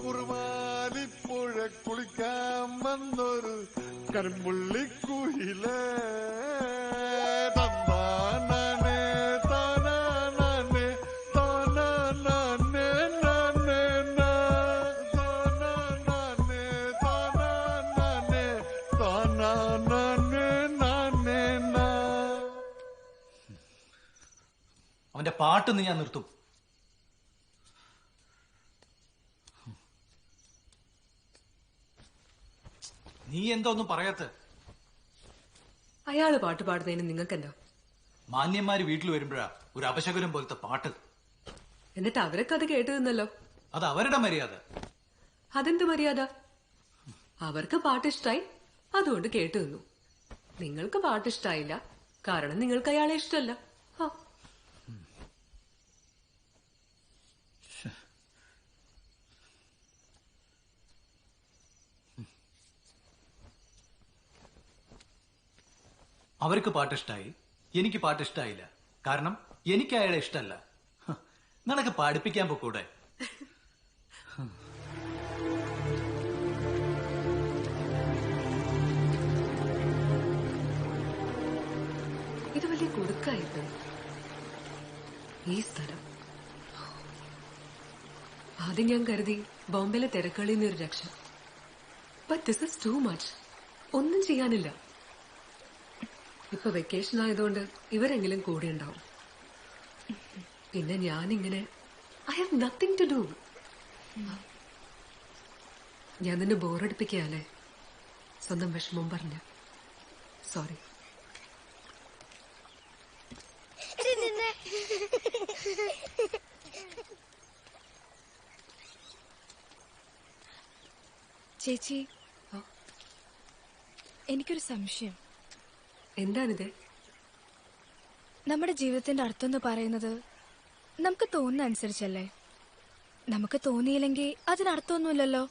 കുറുവാലിപ്പുഴ കുളിക്കാൻ വന്നൊരു കരിമ്പുള്ളിക്കുയിലേ, തന്നാനേ താനാനേ താനാനേ നാനേ നാ, താനാനേ താനാനേ താനാനേ നാനേ നാ. അവന്റെ പാട്ടൊന്ന് ഞാൻ നിർത്തും. നീ എന്താ ഒന്നും പറയാത്ത? അയാള് പാട്ട് പാടുന്നതിന് നിങ്ങൾക്കെന്താ? മാന്യന്മാര് വീട്ടിൽ വരുമ്പോഴാ ഒരു അപശകുനം പോലത്തെ പാട്ട്. എന്നിട്ട് അവരൊക്കെ അത് കേട്ടു നിന്നല്ലോ. അത് അവരുടെ മര്യാദ. അതെന്ത് മര്യാദ? അവർക്ക് പാട്ടിഷ്ടായി, അതുകൊണ്ട് കേട്ടു നിന്നു. നിങ്ങൾക്ക് പാട്ടിഷ്ടായില്ല, കാരണം നിങ്ങൾക്ക് അയാളെ ഇഷ്ടമല്ല. അവർക്ക് പാട്ടിഷ്ടായി, എനിക്ക് പാട്ടിഷ്ടായില്ല, കാരണം എനിക്ക് അയാളെ ഇഷ്ടമല്ല. നിനക്ക് പാടിപ്പിക്കാൻ പോക്കൂടെ? ഇത് വലിയ കൊടുക്കായിട്ട് ഈ സ്ഥലം. ആദ്യം ഞാൻ കരുതി ബോംബെയിലെ തിരക്കളിൽ നിന്നൊരു രക്ഷ. But this is too much. ഒന്നും ചെയ്യാനില്ല. ഇപ്പൊ വെക്കേഷൻ ആയതുകൊണ്ട് ഇവരെങ്കിലും കൂടെ ഉണ്ടാവും. പിന്നെ ഞാനിങ്ങനെ I have nothing to do. ഞാൻ നിന്നെ ബോറടിപ്പിക്കുകയല്ലേ? സ്വന്തം വിഷമം പറഞ്ഞ സോറി. ചേച്ചി, എനിക്കൊരു സംശയം. എന്താണിത്? നമ്മുടെ ജീവിതത്തിന്റെ അർത്ഥം എന്ന് പറയുന്നത് നമുക്ക് തോന്നുന്ന അനുസരിച്ചല്ലേ? നമുക്ക് തോന്നിയില്ലെങ്കിൽ അതിനർത്ഥമൊന്നുമില്ലല്ലോ.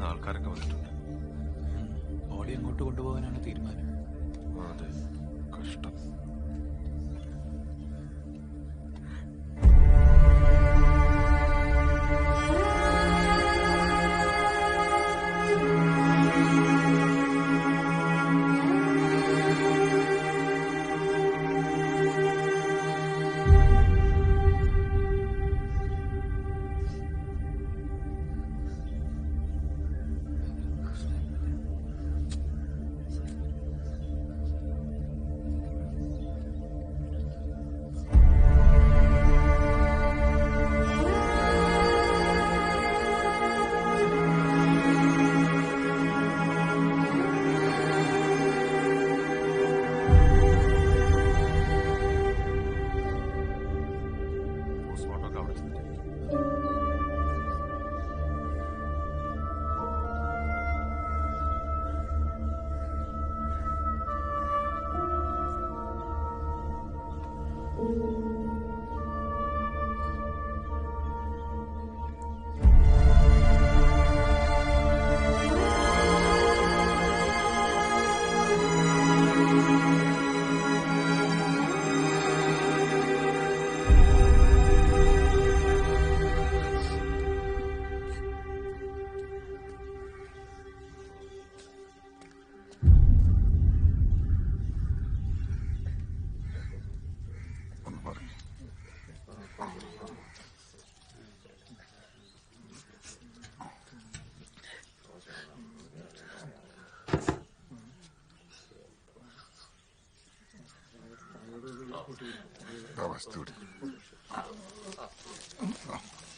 ആൾക്കാരൊക്കെ വന്നിട്ടുണ്ട്. ബോഡി അങ്ങോട്ട് കൊണ്ടുപോകാനാണ് തീരുമാനം. അതെ, കഷ്ടം.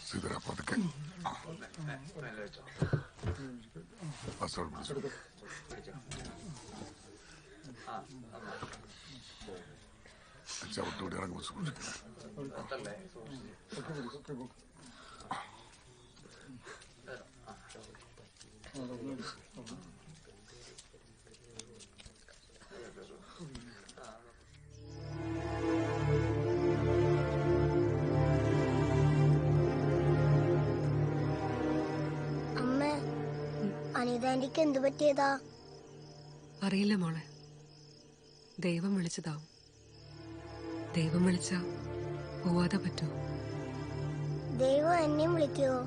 Sidra പതുക്കെ ചവിട്ടൂടി ഇറങ്ങുമ്പോൾ സൂക്ഷിക്കണം. അനിതാന്റിക്ക് എന്ത് പറ്റിയതാ? അറിയില്ല മോളെ. ദൈവം വിളിച്ചതാവും. ദൈവം വിളിച്ചാ പോവാതെ പറ്റൂ. ദൈവം എന്നെയും വിളിക്കുവോ?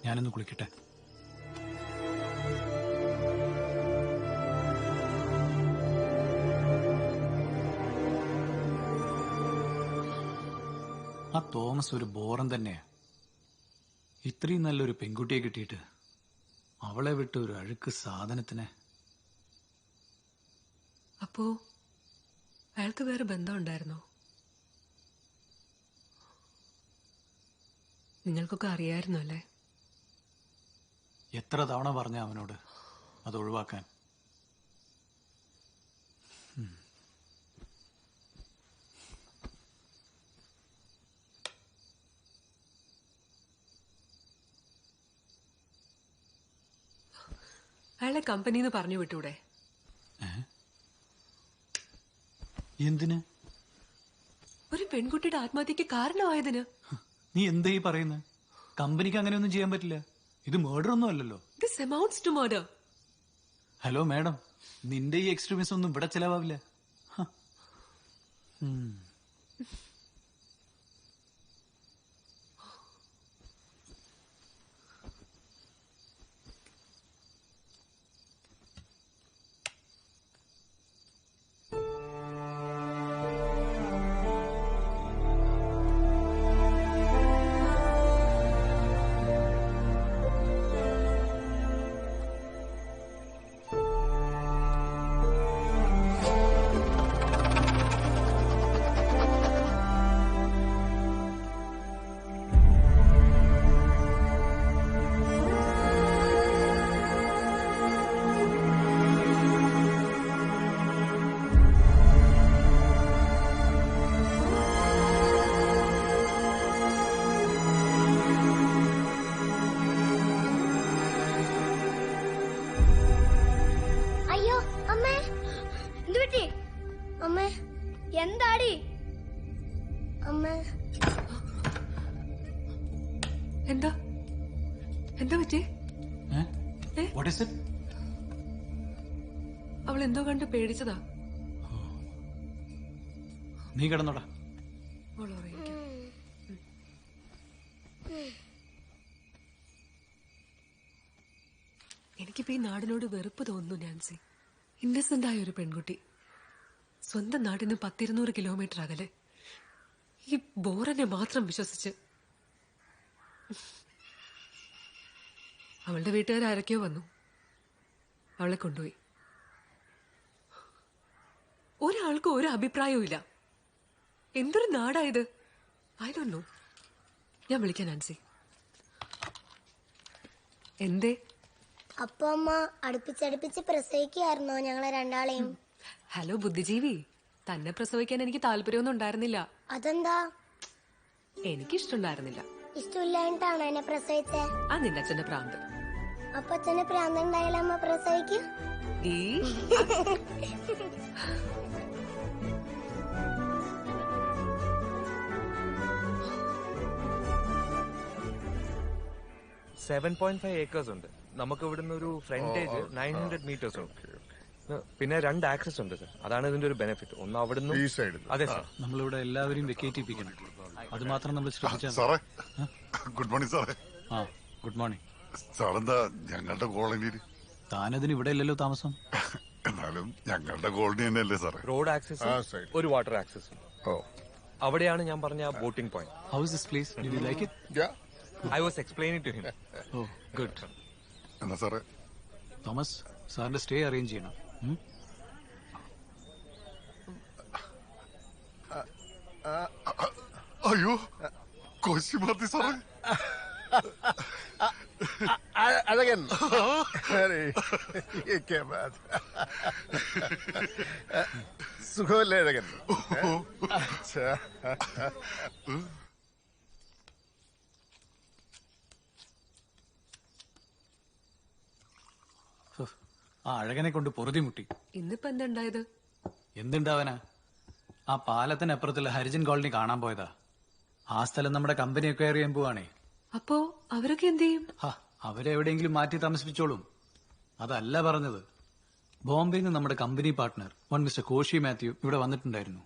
ഞാനൊന്ന് കുളിക്കട്ടെ. ആ തോമസ് ഒരു ബോറൻ തന്നെയാ. ഇത്രയും നല്ലൊരു പെൺകുട്ടിയെ കിട്ടിയിട്ട് അവളെ വിട്ട് ഒരു അഴുക്ക് സാധനത്തിന്. അപ്പോ അയാൾക്ക് വേറെ ബന്ധം ഉണ്ടായിരുന്നോ? നിങ്ങൾക്കൊക്കെ അറിയായിരുന്നു അല്ലേ? എത്ര തവണ പറഞ്ഞ അവനോട് അത് ഒഴിവാക്കാൻ. അയാളെ കമ്പനിന്ന് പറഞ്ഞു വിട്ടൂടെ? എന്തിന്? ഒരു പെൺകുട്ടിയുടെ ആത്മഹത്യക്ക് കാരണമായതിന്. നീ എന്താ ഈ പറയുന്നത്? കമ്പനിക്ക് അങ്ങനെയൊന്നും ചെയ്യാൻ പറ്റില്ല. ഇത് മർഡർ ഒന്നും അല്ലല്ലോ. This amounts to murder. Hello madam, നിന്റെ ഈ എക്സ്ട്രീമിസം ഒന്നും ഇവിടെ ചെലവാവില്ല. എന്താടി? എന്താ എന്താ പറ്റി? അവൾ എന്തോ കണ്ട് പേടിച്ചതാ. നീ കിടന്നോടാ. എനിക്കിപ്പോ ഈ നാടിനോട് വെറുപ്പ് തോന്നുന്നു നാൻസി. ഇന്നസെന്റ് ആയ ഒരു പെൺകുട്ടി സ്വന്തം നാടിന് 100-200 കിലോമീറ്റർ അകലെ ഈ ബോറനെ മാത്രം വിശ്വസിച്ച്. അവളുടെ വീട്ടുകാരൊക്കെയോ വന്നു, അവളെ കൊണ്ടുപോയി. ഒരാൾക്കും ഒരു അഭിപ്രായവും ഇല്ല. എന്തൊരു നാടായത്. I don't know. ഞാൻ വിളിക്കാൻ നാൻസി. എന്തേ? അപ്പൊ അമ്മ അടുപ്പിച്ചടുപ്പിച്ച് പ്രസവിക്കായിരുന്നോ ഞങ്ങളെ രണ്ടാളെയും? ഹലോ ബുദ്ധിജീവി, തന്നെ പ്രസവിക്കാൻ എനിക്ക് താല്പര്യമൊന്നും ഉണ്ടായിരുന്നില്ല. അതെന്താ? എനിക്കിഷ്ടമുണ്ടായിരുന്നില്ല. ഇഷ്ടമില്ലായിട്ടാണോ എന്നെ പ്രസവിച്ചേ? ആ നിന്റെ അച്ഛന്റെ പ്രാന്ത്. അപ്പൊ അച്ഛന്റെ പ്രാന്ത് ഉണ്ടായാലും അമ്മ പ്രസവിക്കും? ഈ acres ഉണ്ട്. നമുക്ക് ഇവിടുന്ന് ഒരു ഫ്രണ്ടേജ് 900 meters ഉണ്ട്. പിന്നെ 2 ആക്സസ് ഉണ്ട് സർ. അതാണ് ഇതിന്റെ ഒരു ബെനിഫിറ്റ്. ഒന്ന് അവിടുന്ന് ഈ സൈഡിൽ. അതെ സർ. നമ്മളിവിടെ എല്ലാവരെയും വെക്കേറ്റ് ചെയ്യിപ്പിക്കണം. അത് മാത്രം നമ്മൾ ശ്രദ്ധിച്ചാൽ. സാറേ, ഗുഡ് മോർണിംഗ് സാറേ. ആ, ഗുഡ് മോർണിംഗ്. സാറെന്താ ഞങ്ങളുടെ കോളനിയിൽ? താനതിന് ഇവിടെ അല്ലല്ലോ താമസം. എന്നാലും ഞങ്ങളുടെ കോളനി തന്നെയല്ലേ സാറേ? റോഡ് ആക്സസ്, ഒരു വാട്ടർ ആക്സസ്. അവിടെയാണ് ഞാൻ പറഞ്ഞ boating point. How is this place? Did you like it? I was explaining to him. Oh, good. എന്നാ സാറേ? തോമസ്, സാറിന്റെ സ്റ്റേ അറേഞ്ച് ചെയ്യണം. അയ്യോ, കോശി മതി സാറേ. അഴകൻ, സുഖമല്ലേ അഴകൻ? ആ അഴകനെ കൊണ്ട് പൊറുതിമുട്ടി. ഇന്നിപ്പോ എന്തുണ്ടായത്? എന്തുണ്ടാവാനാ? ആ പാലത്തിനപ്പുറത്തുള്ള ഹരിജൻ കോളനി കാണാൻ പോയതാ. ആ സ്ഥലം നമ്മുടെ കമ്പനി അക്വയർ ചെയ്യാൻ പോവാണേ. അപ്പോ അവരൊക്കെ എന്ത് ചെയ്യും? അവരെവിടെയെങ്കിലും മാറ്റി താമസിപ്പിച്ചോളും. അതല്ല പറഞ്ഞത്. ബോംബെയിൽ നിന്ന് നമ്മുടെ company partner mister Koshy Mathew ഇവിടെ വന്നിട്ടുണ്ടായിരുന്നു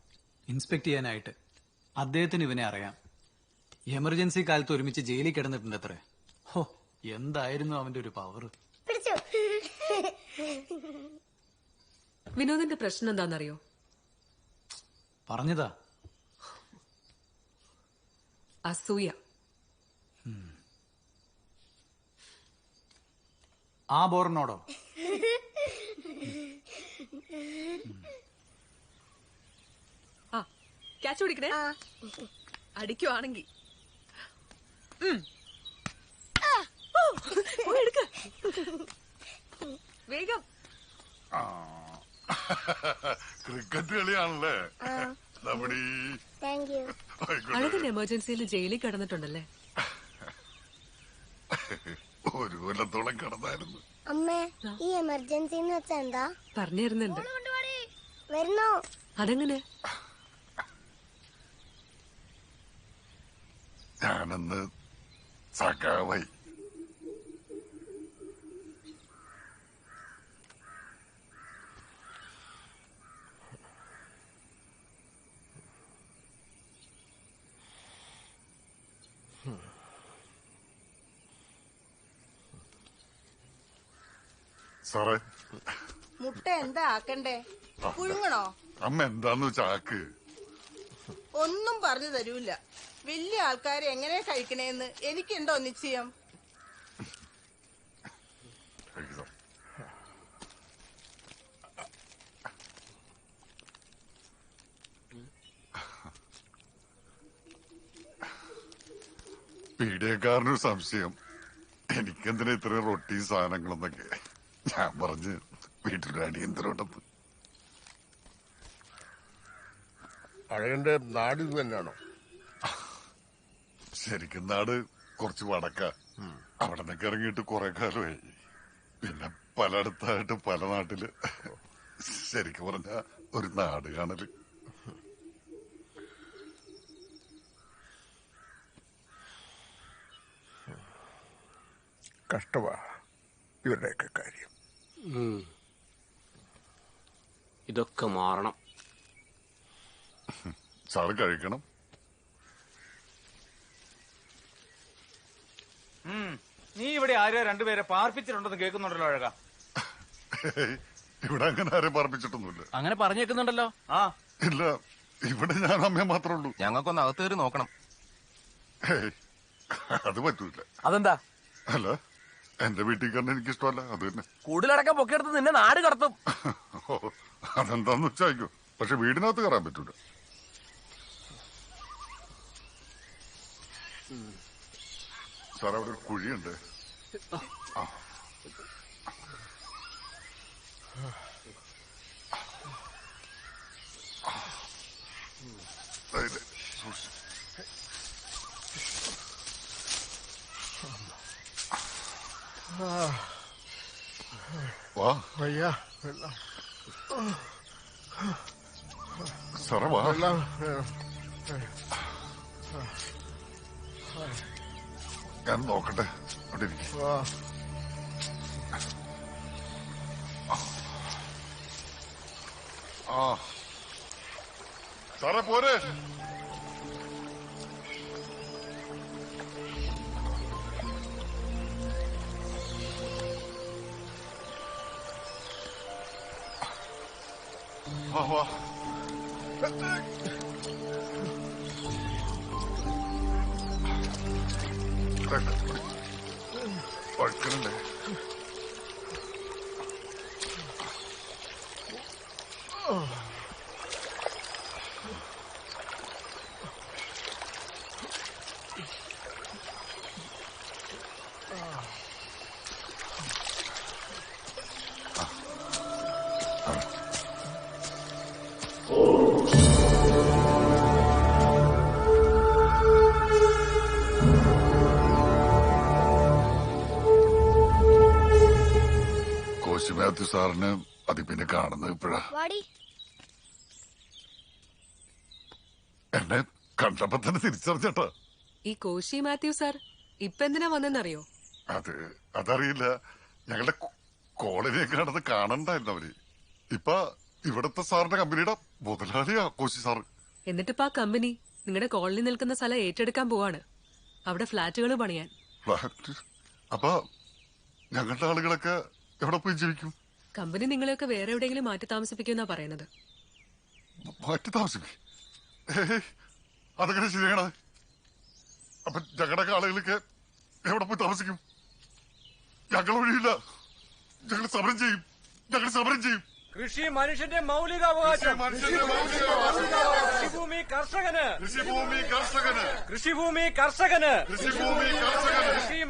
ഇൻസ്പെക്ട് ചെയ്യാനായിട്ട്. അദ്ദേഹത്തിന് ഇവനെ അറിയാം. എമർജൻസി കാലത്ത് ഒരുമിച്ച് ജയിലിൽ കിടന്നിട്ടുണ്ട് അത്രേ. ഹോ, എന്തായിരുന്നു അവന്റെ ഒരു പവർ. വിനോദിന്റെ പ്രശ്നം എന്താണെന്നറിയോ? പറഞ്ഞതാ, അസൂയ. ആ ബോറിനോടോ? ആ, ക്യാച്ച് പിടിക്കണേ. അടിക്കുവാണെങ്കി എടുക്ക വേഗം. ക്രിക്കറ്റ് കളിയാണല്ലേ നമ്മുടെ? അഴകൻ എമർജൻസിയിൽ ജയിലിൽ കിടന്നിട്ടുണ്ടല്ലേ? ഒരു കൊല്ലത്തോളം കിടന്നായിരുന്നു. അമ്മേ, ഈ എമർജൻസി എന്ന് വെച്ചാ എന്താ? പറഞ്ഞിരുന്നുണ്ട്. വരുന്നോ? അതെങ്ങനെ? ഞാനന്ന് സഖാവായി. സാറേ, മുട്ട എന്താ ആക്കണ്ടേ? പുഴുങ്ങണോ? അമ്മ എന്താന്ന് ചാക്ക് ഒന്നും പറഞ്ഞു തരൂല. വലിയ ആൾക്കാരെ എങ്ങനെ കഴിക്കണേന്ന് എനിക്കുണ്ടോ നിശ്ചയം? പീഡിയക്കാരനൊരു സംശയം, എനിക്കെന്തിനാ ഇത്രയും റൊട്ടി സാധനങ്ങളെന്നൊക്കെ. ഞാൻ പറഞ്ഞ് വീട്ടിലൊരു അടിയന്തരമുണ്ടെന്ന്. അഴകന്റെ നാട് ഇത് തന്നെയാണോ? ശരിക്കും നാട് കുറച്ച് വടക്ക. അവിടെ നിന്നൊക്കെ ഇറങ്ങിയിട്ട് കുറെ കാലമായി. പിന്നെ പലയിടത്തായിട്ട് പല നാട്ടില്. ശരിക്കും പറഞ്ഞ ഒരു നാട് കാണല്. കഷ്ടമാ ഇവരുടെയൊക്കെ കാര്യം. ഇതൊക്കെ മാറണം. സാറ് കഴിക്കണം. നീ ഇവിടെ ആരോ രണ്ടുപേരെ പാർപ്പിച്ചിട്ടുണ്ടെന്ന് കേൾക്കുന്നുണ്ടല്ലോ അഴക. ഇവിടെ അങ്ങനെ ആരെയും പാർപ്പിച്ചിട്ടൊന്നുമില്ല. അങ്ങനെ പറഞ്ഞേക്കുന്നുണ്ടല്ലോ. ആ ഇല്ല, ഇവിടെ ഞാൻ അമ്മയെ മാത്രമേ ഉള്ളൂ. ഞങ്ങൾക്കൊന്ന് അകത്ത് കയറി നോക്കണം. അത് പറ്റൂല. അതെന്താ? അല്ല, എന്റെ വീട്ടിൽ കണ്ട എനിക്ക് ഇഷ്ടമല്ല. അത് തന്നെ. കൂടുതലടക്കം പൊക്കിയെടുത്ത് നിന്നെ നാട് കടത്തും. അതെന്താന്ന് വെച്ചായിക്കോ. പക്ഷെ വീടിനകത്ത് കയറാൻ പറ്റൂല. സാർ, അവിടെ ഒരു കുഴിയുണ്ട്. വാ വയ്യ വെള്ളം സാറേ വാ. വെള്ളം ഞാൻ നോക്കട്ടെ. അവിടെ ഇരിക്ക്. വാ. ആ സാറേ പോരെ. വാ വാ. ഒഴുക്കണല്ലേ. കോശി മാത്യു സാറിന് അത് പിന്നെ കാണുന്നത് ഇപ്പോഴാ. എന്നെ കണ്ടപ്പോ തന്നെ തിരിച്ചറിഞ്ഞട്ടോ. ഈ കോശി മാത്യു സാർ ഇപ്പൊ എന്തിനാ വന്നെന്നറിയോ? അതറിയില്ല. ഞങ്ങളുടെ കോളനിയെ കാണുന്നത് കാണണ്ടായിരുന്നു അവര്. ഇപ്പൊ ഇവിടത്തെ സാറിന്റെ കമ്പനിയുടെ മുതലാളിയാ കോശി സാറ്. എന്നിട്ടിപ്പോ ആ കമ്പനി നിങ്ങളുടെ കോളനി നിൽക്കുന്ന സ്ഥലം ഏറ്റെടുക്കാൻ പോവാണ്. അവിടെ ഫ്ളാറ്റുകൾ പണിയാൻ. ഫ്ലാറ്റ്? അപ്പൊ ഞങ്ങളുടെ ആളുകളൊക്കെ എവിടെ പോയി ജീവിക്കും? കമ്പനി നിങ്ങളെയൊക്കെ വേറെ എവിടെയെങ്കിലും മാറ്റി താമസിപ്പിക്കുമെന്നാ പറയുന്നത്. മാറ്റി താമസിക്കും? അതൊക്കെ ശരിയാണ്. അപ്പൊ ഞങ്ങളുടെ ആളുകളൊക്കെ എവിടെ പോയി താമസിക്കും? ഞങ്ങൾ ഒഴിയില്ല. ഞങ്ങൾ സമരം ചെയ്യും. കൃഷി മനുഷ്യന്റെ മൗലികാവകാശം. കൃഷിഭൂമി കർഷകന്. കൃഷി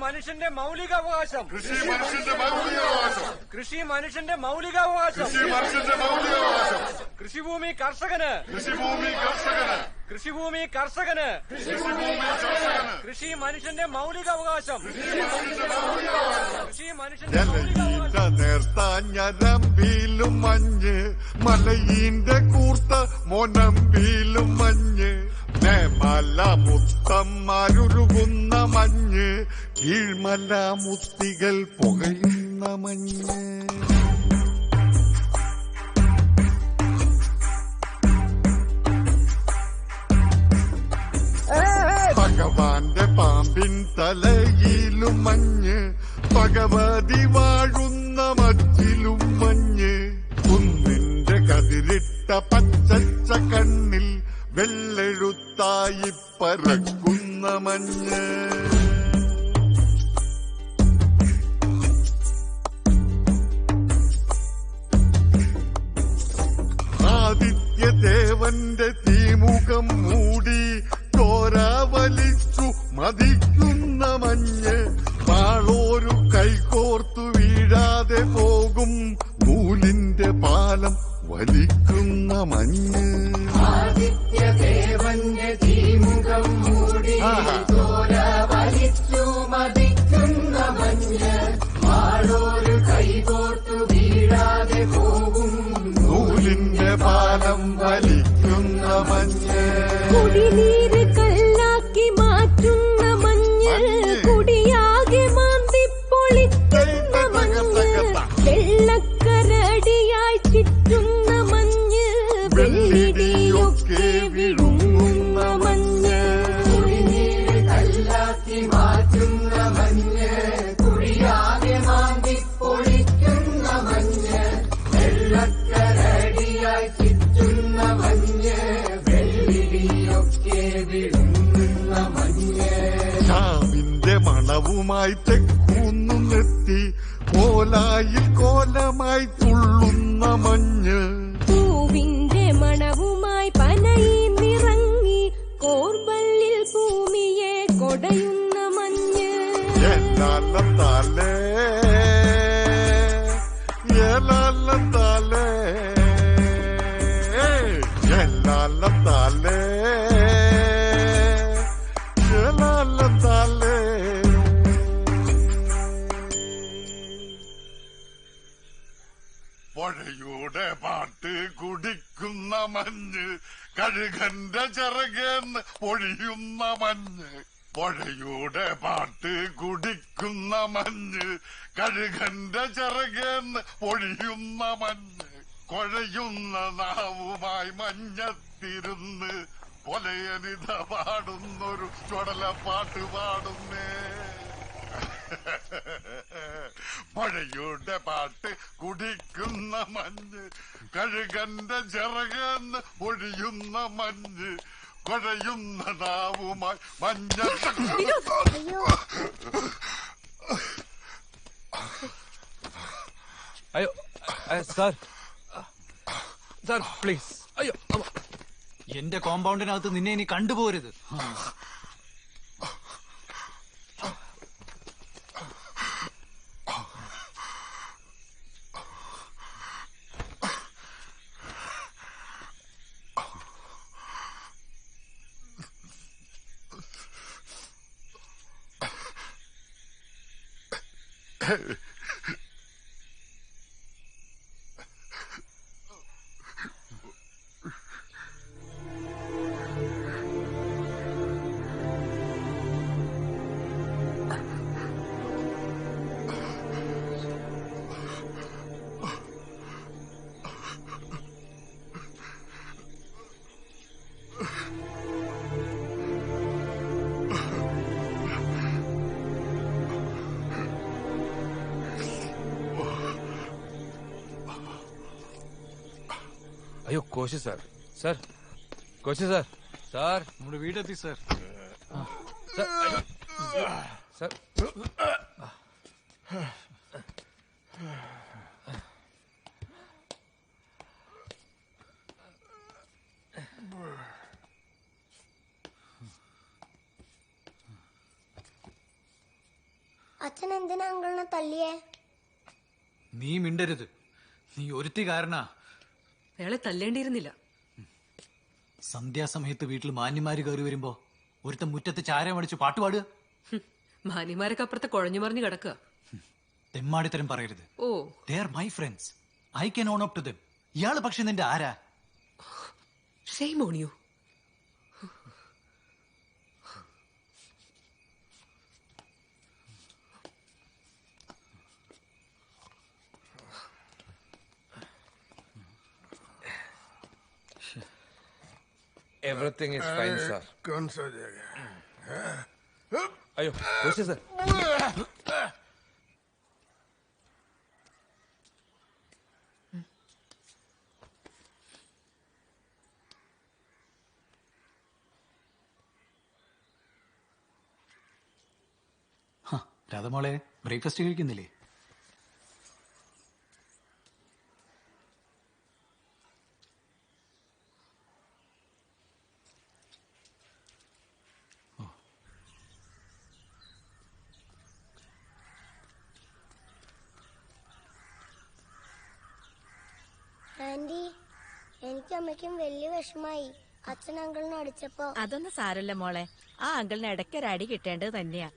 മനുഷ്യന്റെ മൗലികാവകാശം. കൃഷിഭൂമി കർഷകന്. കൃഷി മനുഷ്യന്റെ മൗലികാവകാശം. ഞരമ്പിലും മഞ്ഞ് മലയിന്റെ കൂർത്ത മൊനമ്പിലും മഞ്ഞ് മല മുത്തന്മാരുരുകുന്ന മഞ്ഞ് കീഴ്മല മുത്തികൾ പുകയുന്ന മഞ്ഞ്. ഭഗവാന്റെ പാമ്പിൻ തലയിലും മഞ്ഞ് ഭഗവതി വാഴുന്ന മച്ചിലും മഞ്ഞ് കുന്നിന്റെ കതിരിട്ട പച്ചച്ച കണ്ണിൽ വെള്ളെഴുത്തായി പരക്കുന്ന മഞ്ഞ്. ആദിത്യദേവന്റെ തീമുഖം മൂടി ചോര വലിച്ചു മതിക്കുന്ന മഞ്ഞ് പാളോരു കൈകോർത്തു വീഴാതെ പോകും നൂലിന്റെ പാലം വലിക്കുന്ന മഞ്ഞ്. ആദിത്യദേവന്റെ തീമുഖം മൂടി ചോര വലിച്ചു മതിക്കുന്ന മഞ്ഞ് പാളോരു കൈകോർത്തു വീഴാതെ പോകും നൂലിന്റെ പാലം വലിക്കുന്ന മഞ്ഞ്. കുടിനീര് കല്ലാക്കി മാറ്റുന്ന മഞ്ഞ് കുടിയാകെ മാന്തി പൊളിക്കുന്ന മഞ്ഞ് വെള്ളക്കരടിയായി ചുറ്റുന്ന മഞ്ഞ് വെള്ളിടിയൊക്കെ വിഴുങ്ങുന്ന മഞ്ഞ്. കുടിനീര് കല്ലാക്കി മാറ്റുന്ന മഞ്ഞ് കുടിയാകെ മാന്തി പൊളിക്കുന്ന മഞ്ഞ് വെള്ളക്കരടിയായി ചുറ്റുന്ന മഞ്ഞ് വെള്ളിടിയൊക്കെ വിഴുങ്ങുന്ന മഞ്ഞ്. ചാവിന്റെ മണവുമായി തെക്കുന്നു നെത്തി കോലായിൽ കോലമായി തുള്ളുന്ന മഞ്ഞ്. പൂവിന്റെ മണവുമായി പനയിന്നിറങ്ങി കോർബല്ലിൽ ഭൂമിയെ കൊടയുന്ന മഞ്ഞ്. ഏലാലത്താലേ ഏലാലത്താലേ ഏലാലത്താലേ ഏലാലത്താലേ. പുഴയുടെ പാട്ട് കുടിക്കുന്ന മഞ്ഞ്, കഴുകന്റെ ചിറകേന്ന് പൊഴിയുന്ന മഞ്ഞ്. പുഴയുടെ പാട്ട് കുടിക്കുന്ന മഞ്ഞ്, കഴുകന്റെ ചിറകേന്ന് പൊഴിയുന്ന മഞ്ഞ്. കുഴയുന്ന നാവുമായി മഞ്ഞത്തിരുന്ന് പൊലയനിത പാടുന്നൊരു ചുടലപ്പാട്ട് പാടുന്നേ. പുഴയുടെ പാട്ട് കുടിക്കുന്ന മഞ്ഞ്, കഴുകന്റെ ചിറകെന്ന് ഒഴിയുന്ന മഞ്ഞ്. കുഴയുന്ന നാവുമായി മഞ്ഞ. അയ്യോ സാർ, സാർ പ്ലീസ്. അയ്യോ, എന്റെ കോമ്പൗണ്ടിനകത്ത് നിന്നെ ഇനി കണ്ടുപോരുത്. അയ്യോ Koshy sir, sir Koshy sir, sir നമ്മുടെ വീടെത്തി സാർ. സാർ അച്ഛൻ എന്തിനാ അങ്കിളിനെ തല്ലിയേ? നീ മിണ്ടരുത്. നീ ഒരുത്തി കാരണാ. അയാളെ തല്ലേണ്ടിയിരുന്നില്ല. സന്ധ്യാസമയത്ത് വീട്ടിൽ മാന്യമാര് കയറി വരുമ്പോ ഒരുത്തൻ മുറ്റത്ത് ചാരമടിച്ച് പാട്ടുപാടുക. മാന്യമാരൊക്കെ അപ്പുറത്ത് കുഴഞ്ഞു മറിഞ്ഞു കിടക്കുക. തെമ്മാടിത്തരം പറയരുത്. Oh, they are my friends. I can own up to them. ഇയാള് പക്ഷെ നിന്റെ ആരാ? Shame on you. Everything is fine, sir. कौन सा जगह? അയ്യോ കോശി സാർ. രാധമോളെ, ബ്രേക്ക്ഫാസ്റ്റ് കഴിക്കുന്നില്ലേ? ആന്റി, എനിക്ക് അമ്മയ്ക്കും വലിയ വിഷമായി അച്ഛൻ അങ്കിളിനെ അടിച്ചപ്പോ. അതൊന്നും സാരല്ല മോളെ. ആ അങ്കിളിന് ഇടയ്ക്കൊരു അടി കിട്ടേണ്ടത് തന്നെയാ.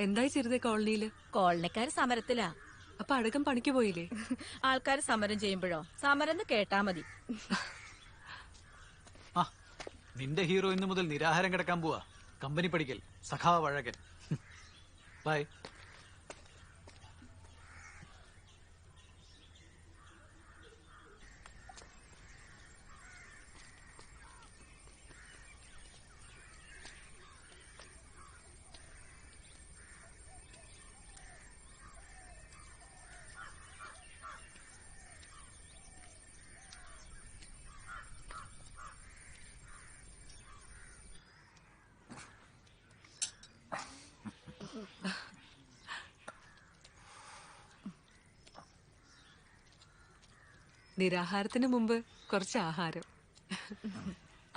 എന്തായി ചെറുതേ കോളനിയില്? കോളനിക്കാര് സമരത്തിലാ. അപ്പൊ അടക്കം പണിക്ക് പോയില്ലേ? ആൾക്കാര് സമരം ചെയ്യുമ്പോഴോ സമരം കേട്ടാ മതി. നിന്റെ ഹീറോ ഇന്നു മുതൽ നിരാഹാരം കിടക്കാൻ പോവാ. കമ്പനി പഠിക്കൽ സഖാവ വഴകൻ. ബൈ. നിരാഹാരത്തിന് മുമ്പ് കുറച്ച് ആഹാരം.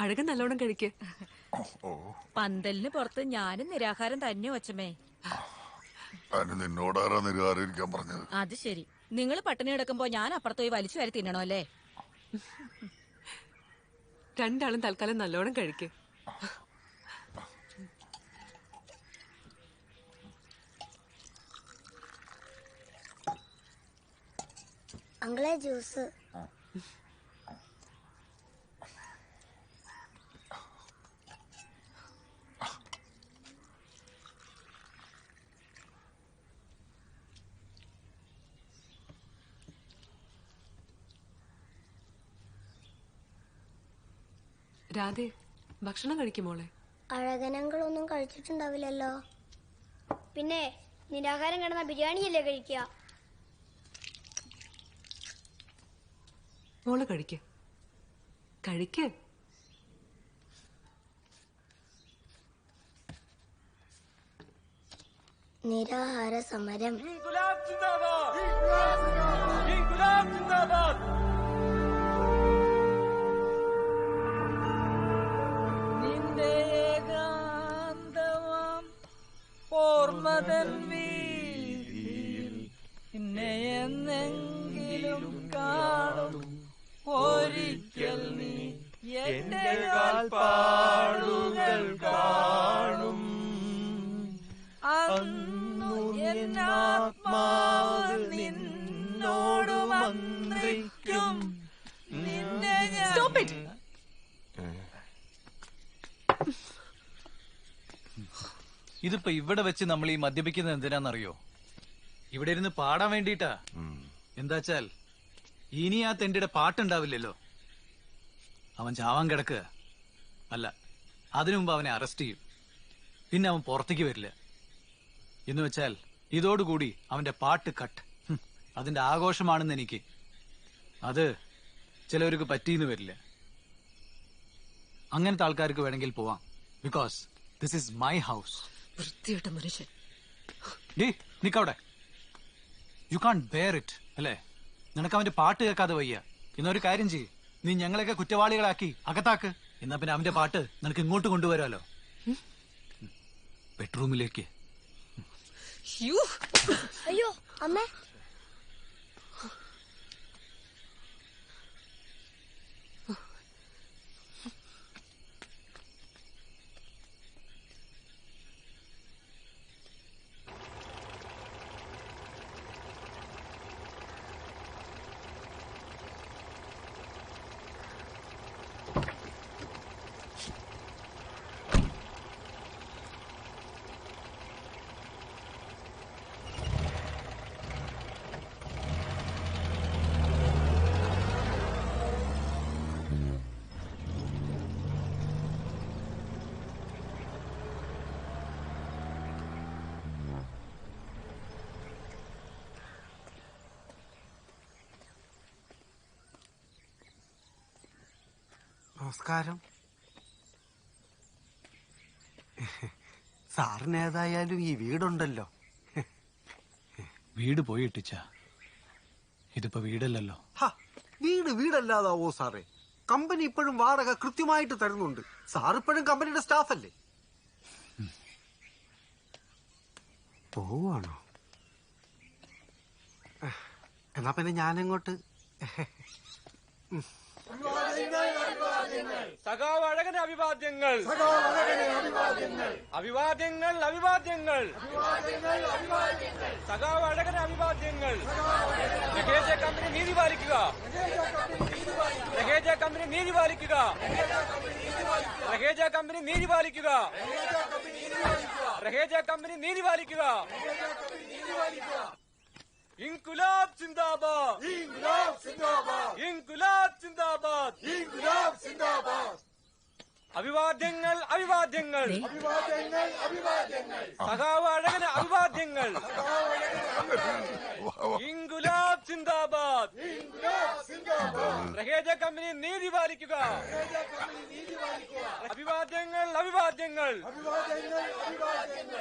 അഴകൻ നല്ലോണം കഴിക്ക്. പന്തലിന് പുറത്ത് ഞാനും നിരാഹാരം തന്നെ വച്ചമേ. നിന്നോടാരാ നിരാഹാരിക്കാൻ പറഞ്ഞത്? അത് ശരി. നിങ്ങൾ പട്ടിണി കിടക്കുമ്പോ ഞാൻ അപ്പുറത്ത് പോയി വലിച്ചു വരെ തിന്നണോ അല്ലേ? രണ്ടാളും തൽക്കാലം നല്ലോണം കഴിക്ക്. അങ്കിളെ ജ്യൂസ്. രാധേ, ഭക്ഷണം കഴിക്കുമോളെ? അഴകനങ്കിളൊന്നും കഴിച്ചിട്ടുണ്ടാവില്ലല്ലോ. പിന്നെ നിരാഹാരം കിടന്ന ബിരിയാണിയല്ലേ കഴിക്കുക? മോള് കഴിക്ക്. കഴിക്ക്. നിരാഹാര സമരം. നിന്റെ ഏകാന്തമാം ഓർമ്മതൻ വീതിയിൽ നിന്നെ എന്നെങ്കിലും കാണും ഒരിക്കൽ നീ എന്റെ കാൽപ്പാടുകൾ കാണും. അന്നു എന്നാത്മാവ് നിന്നോട് മന്ത്രിക്കും. നിന്നെ ഞാൻ ഇതിപ്പോ ഇവിടെ വെച്ച് നമ്മൾ ഈ മദ്യപിക്കുന്നത് എന്തിനാന്നറിയോ? ഇവിടെ ഇരുന്ന് പാടാൻ വേണ്ടിട്ടാ. എന്താച്ചാൽ ഇനി ആ തെണ്ടിയുടെ പാട്ടുണ്ടാവില്ലല്ലോ. അവൻ ചാവാൻ കിടക്കുക. അല്ല, അതിനു മുമ്പ് അവനെ അറസ്റ്റ് ചെയ്യും. പിന്നെ അവൻ പുറത്തേക്ക് വരില്ല. എന്ന് വെച്ചാൽ ഇതോടുകൂടി അവന്റെ പാട്ട് കട്ട്. അതിന്റെ ആഘോഷമാണെന്ന് എനിക്ക്. അത് ചിലവർക്ക് പറ്റിയെന്ന് വരില്ല. അങ്ങനത്തെ ആൾക്കാർക്ക് വേണമെങ്കിൽ പോവാം. Because this is my house. വൃത്തിയിട്ട മനുഷ്യൻ. നിക്കവിടെ. യു കാൺ ബെയർ ഇറ്റ് അല്ലേ? നിനക്ക് അവന്റെ പാട്ട് കേൾക്കാതെ വയ്യ. എന്നൊരു കാര്യം ചെയ്യ്, നീ ഞങ്ങളെയൊക്കെ കുറ്റവാളികളാക്കി അകത്താക്ക്. എന്നാ പിന്നെ അവന്റെ പാട്ട് നിനക്ക് ഇങ്ങോട്ട് കൊണ്ടുവരാലോ, ബെഡ്റൂമിലേക്ക്. അയ്യോ അമ്മേ. നമസ്കാരം. സാറിന് ഏതായാലും ഈ വീടുണ്ടല്ലോ. വീട് പോയിട്ടിച്ച ഇതിപ്പോ വീടല്ലല്ലോ. വീട് വീടല്ലാതാവോ സാറേ? കമ്പനി ഇപ്പോഴും വാടക കൃത്യമായിട്ട് തരുന്നുണ്ട്. സാർ ഇപ്പോഴും കമ്പനിയുടെ സ്റ്റാഫ് അല്ലേ? പോവാണോ? എന്നാ പിന്നെ ഞാനിങ്ങോട്ട്. സഖാവ് അഴകന് അഭിവാദ്യങ്ങൾ. അഭിവാദ്യങ്ങൾ അഭിവാദ്യങ്ങൾ. സഖാവ് അഴകന് അഭിവാദ്യങ്ങൾ. ലഗേജ് കമ്പനി നീതി പാലിക്കുക. ലഗേജ് കമ്പനി നീതി പാലിക്കുക. ലഗേജ് കമ്പനി നീതി പാലിക്കുക. ലഗേജ് കമ്പനി നീതി പാലിക്കുക. ഇൻകുലാബ് സിന്ദാബാദ്. ഇൻകുലാബ് സിന്ദാബാദ്. ഇൻകുലാബ് സിന്ദാബാദ്. ഇൻകുലാബ് സിന്ദാബാദ്. അഭിവാദ്യങ്ങൾ അഭിവാദ്യങ്ങൾ. അഭിവാദ്യങ്ങൾ അഭിവാദ്യങ്ങൾ. സഖാവ് അഴകന് അഭിവാദ്യങ്ങൾ. ഇൻകുലാബ് സിന്ദാബാദ്. ഇൻകുലാബ് സിന്ദാബാദ്. ലഗേജ് കമ്പനി നീതി പാലിക്കുക. അഭിവാദ്യങ്ങൾ അഭിവാദ്യങ്ങൾ.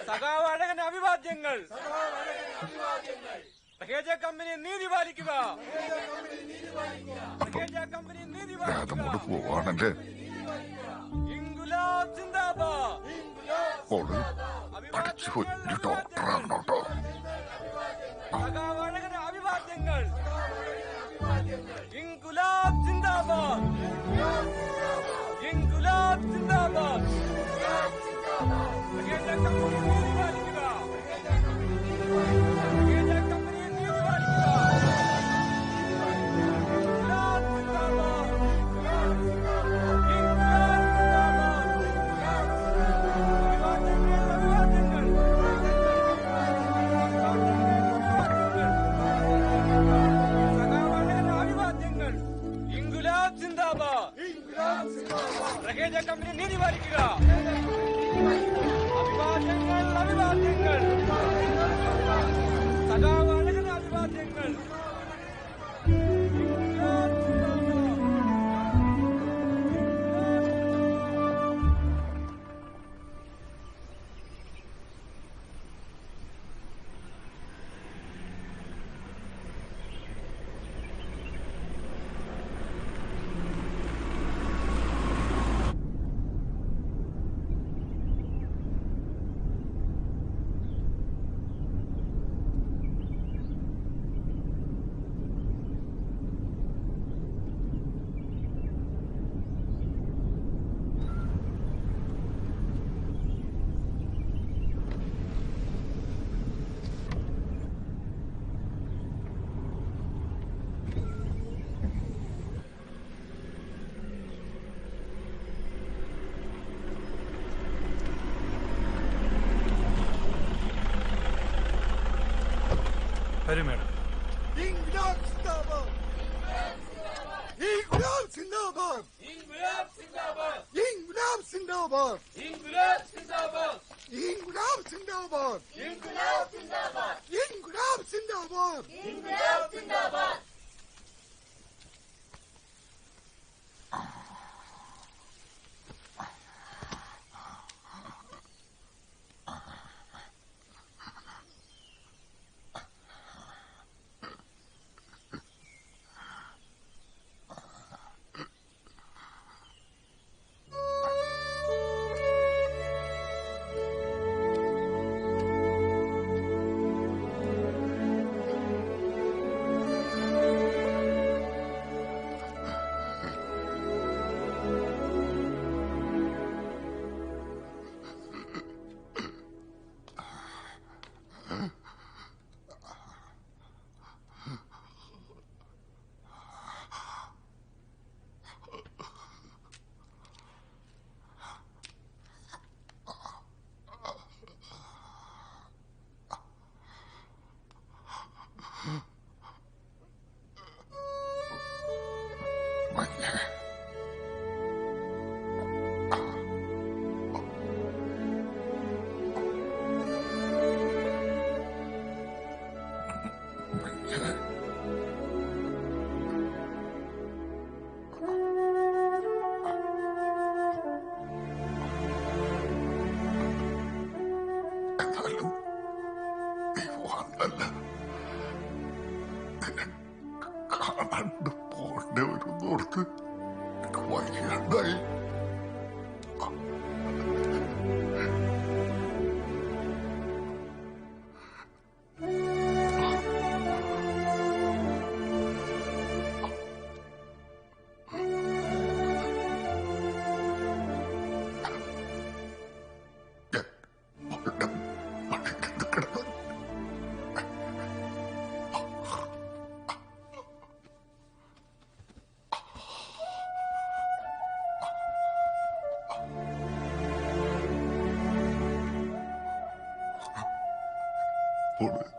സഖാവ് അഴകന് അഭിവാദ്യങ്ങൾ. ലഗേജ് കമ്പനി നീതി പാലിക്കുക. ലഗേജ് കമ്പനി നീതി പാലിക്കുക. പോവാണല്ലേ? ഇൻകുലാബ് സിന്ദാബാദ്. പഠിച്ചു ഒരു ഡോക്ടറാണ് കേട്ടോ. സഖാവ് അഴകന് അഭിവാദ്യങ്ങൾ. ഇൻകുലാബ് സിന്ദാബാദ്. ഇൻകുലാബ് സിന്ദാബാദ്. ലഗേജ് കമ്പനി നീതി പാലിക്കുക. ലഗേജ് കമ്പനി നീതി പാലിക്കുക. പാക്കേജ് കമ്പനി നീതി പാലിക്കുക. അഭിവാദ്യങ്ങൾ, അഭിവാദ്യങ്ങൾ. സഖാവ് അഴകന് അഭിവാദ്യങ്ങൾ. വരൂ madam. İnkılap zindabad! İnkılap zindabad! İnkılap zindabad! İnkılap zindabad! İnkılap zindabad! İnkılap zindabad! İnkılap zindabad! İnkılap zindabad! İnkılap zindabad! കാണാണ്ട് പോണ്ടേ വരുന്നോർത്ത് വയ്യാണ്ടായി. പോണ്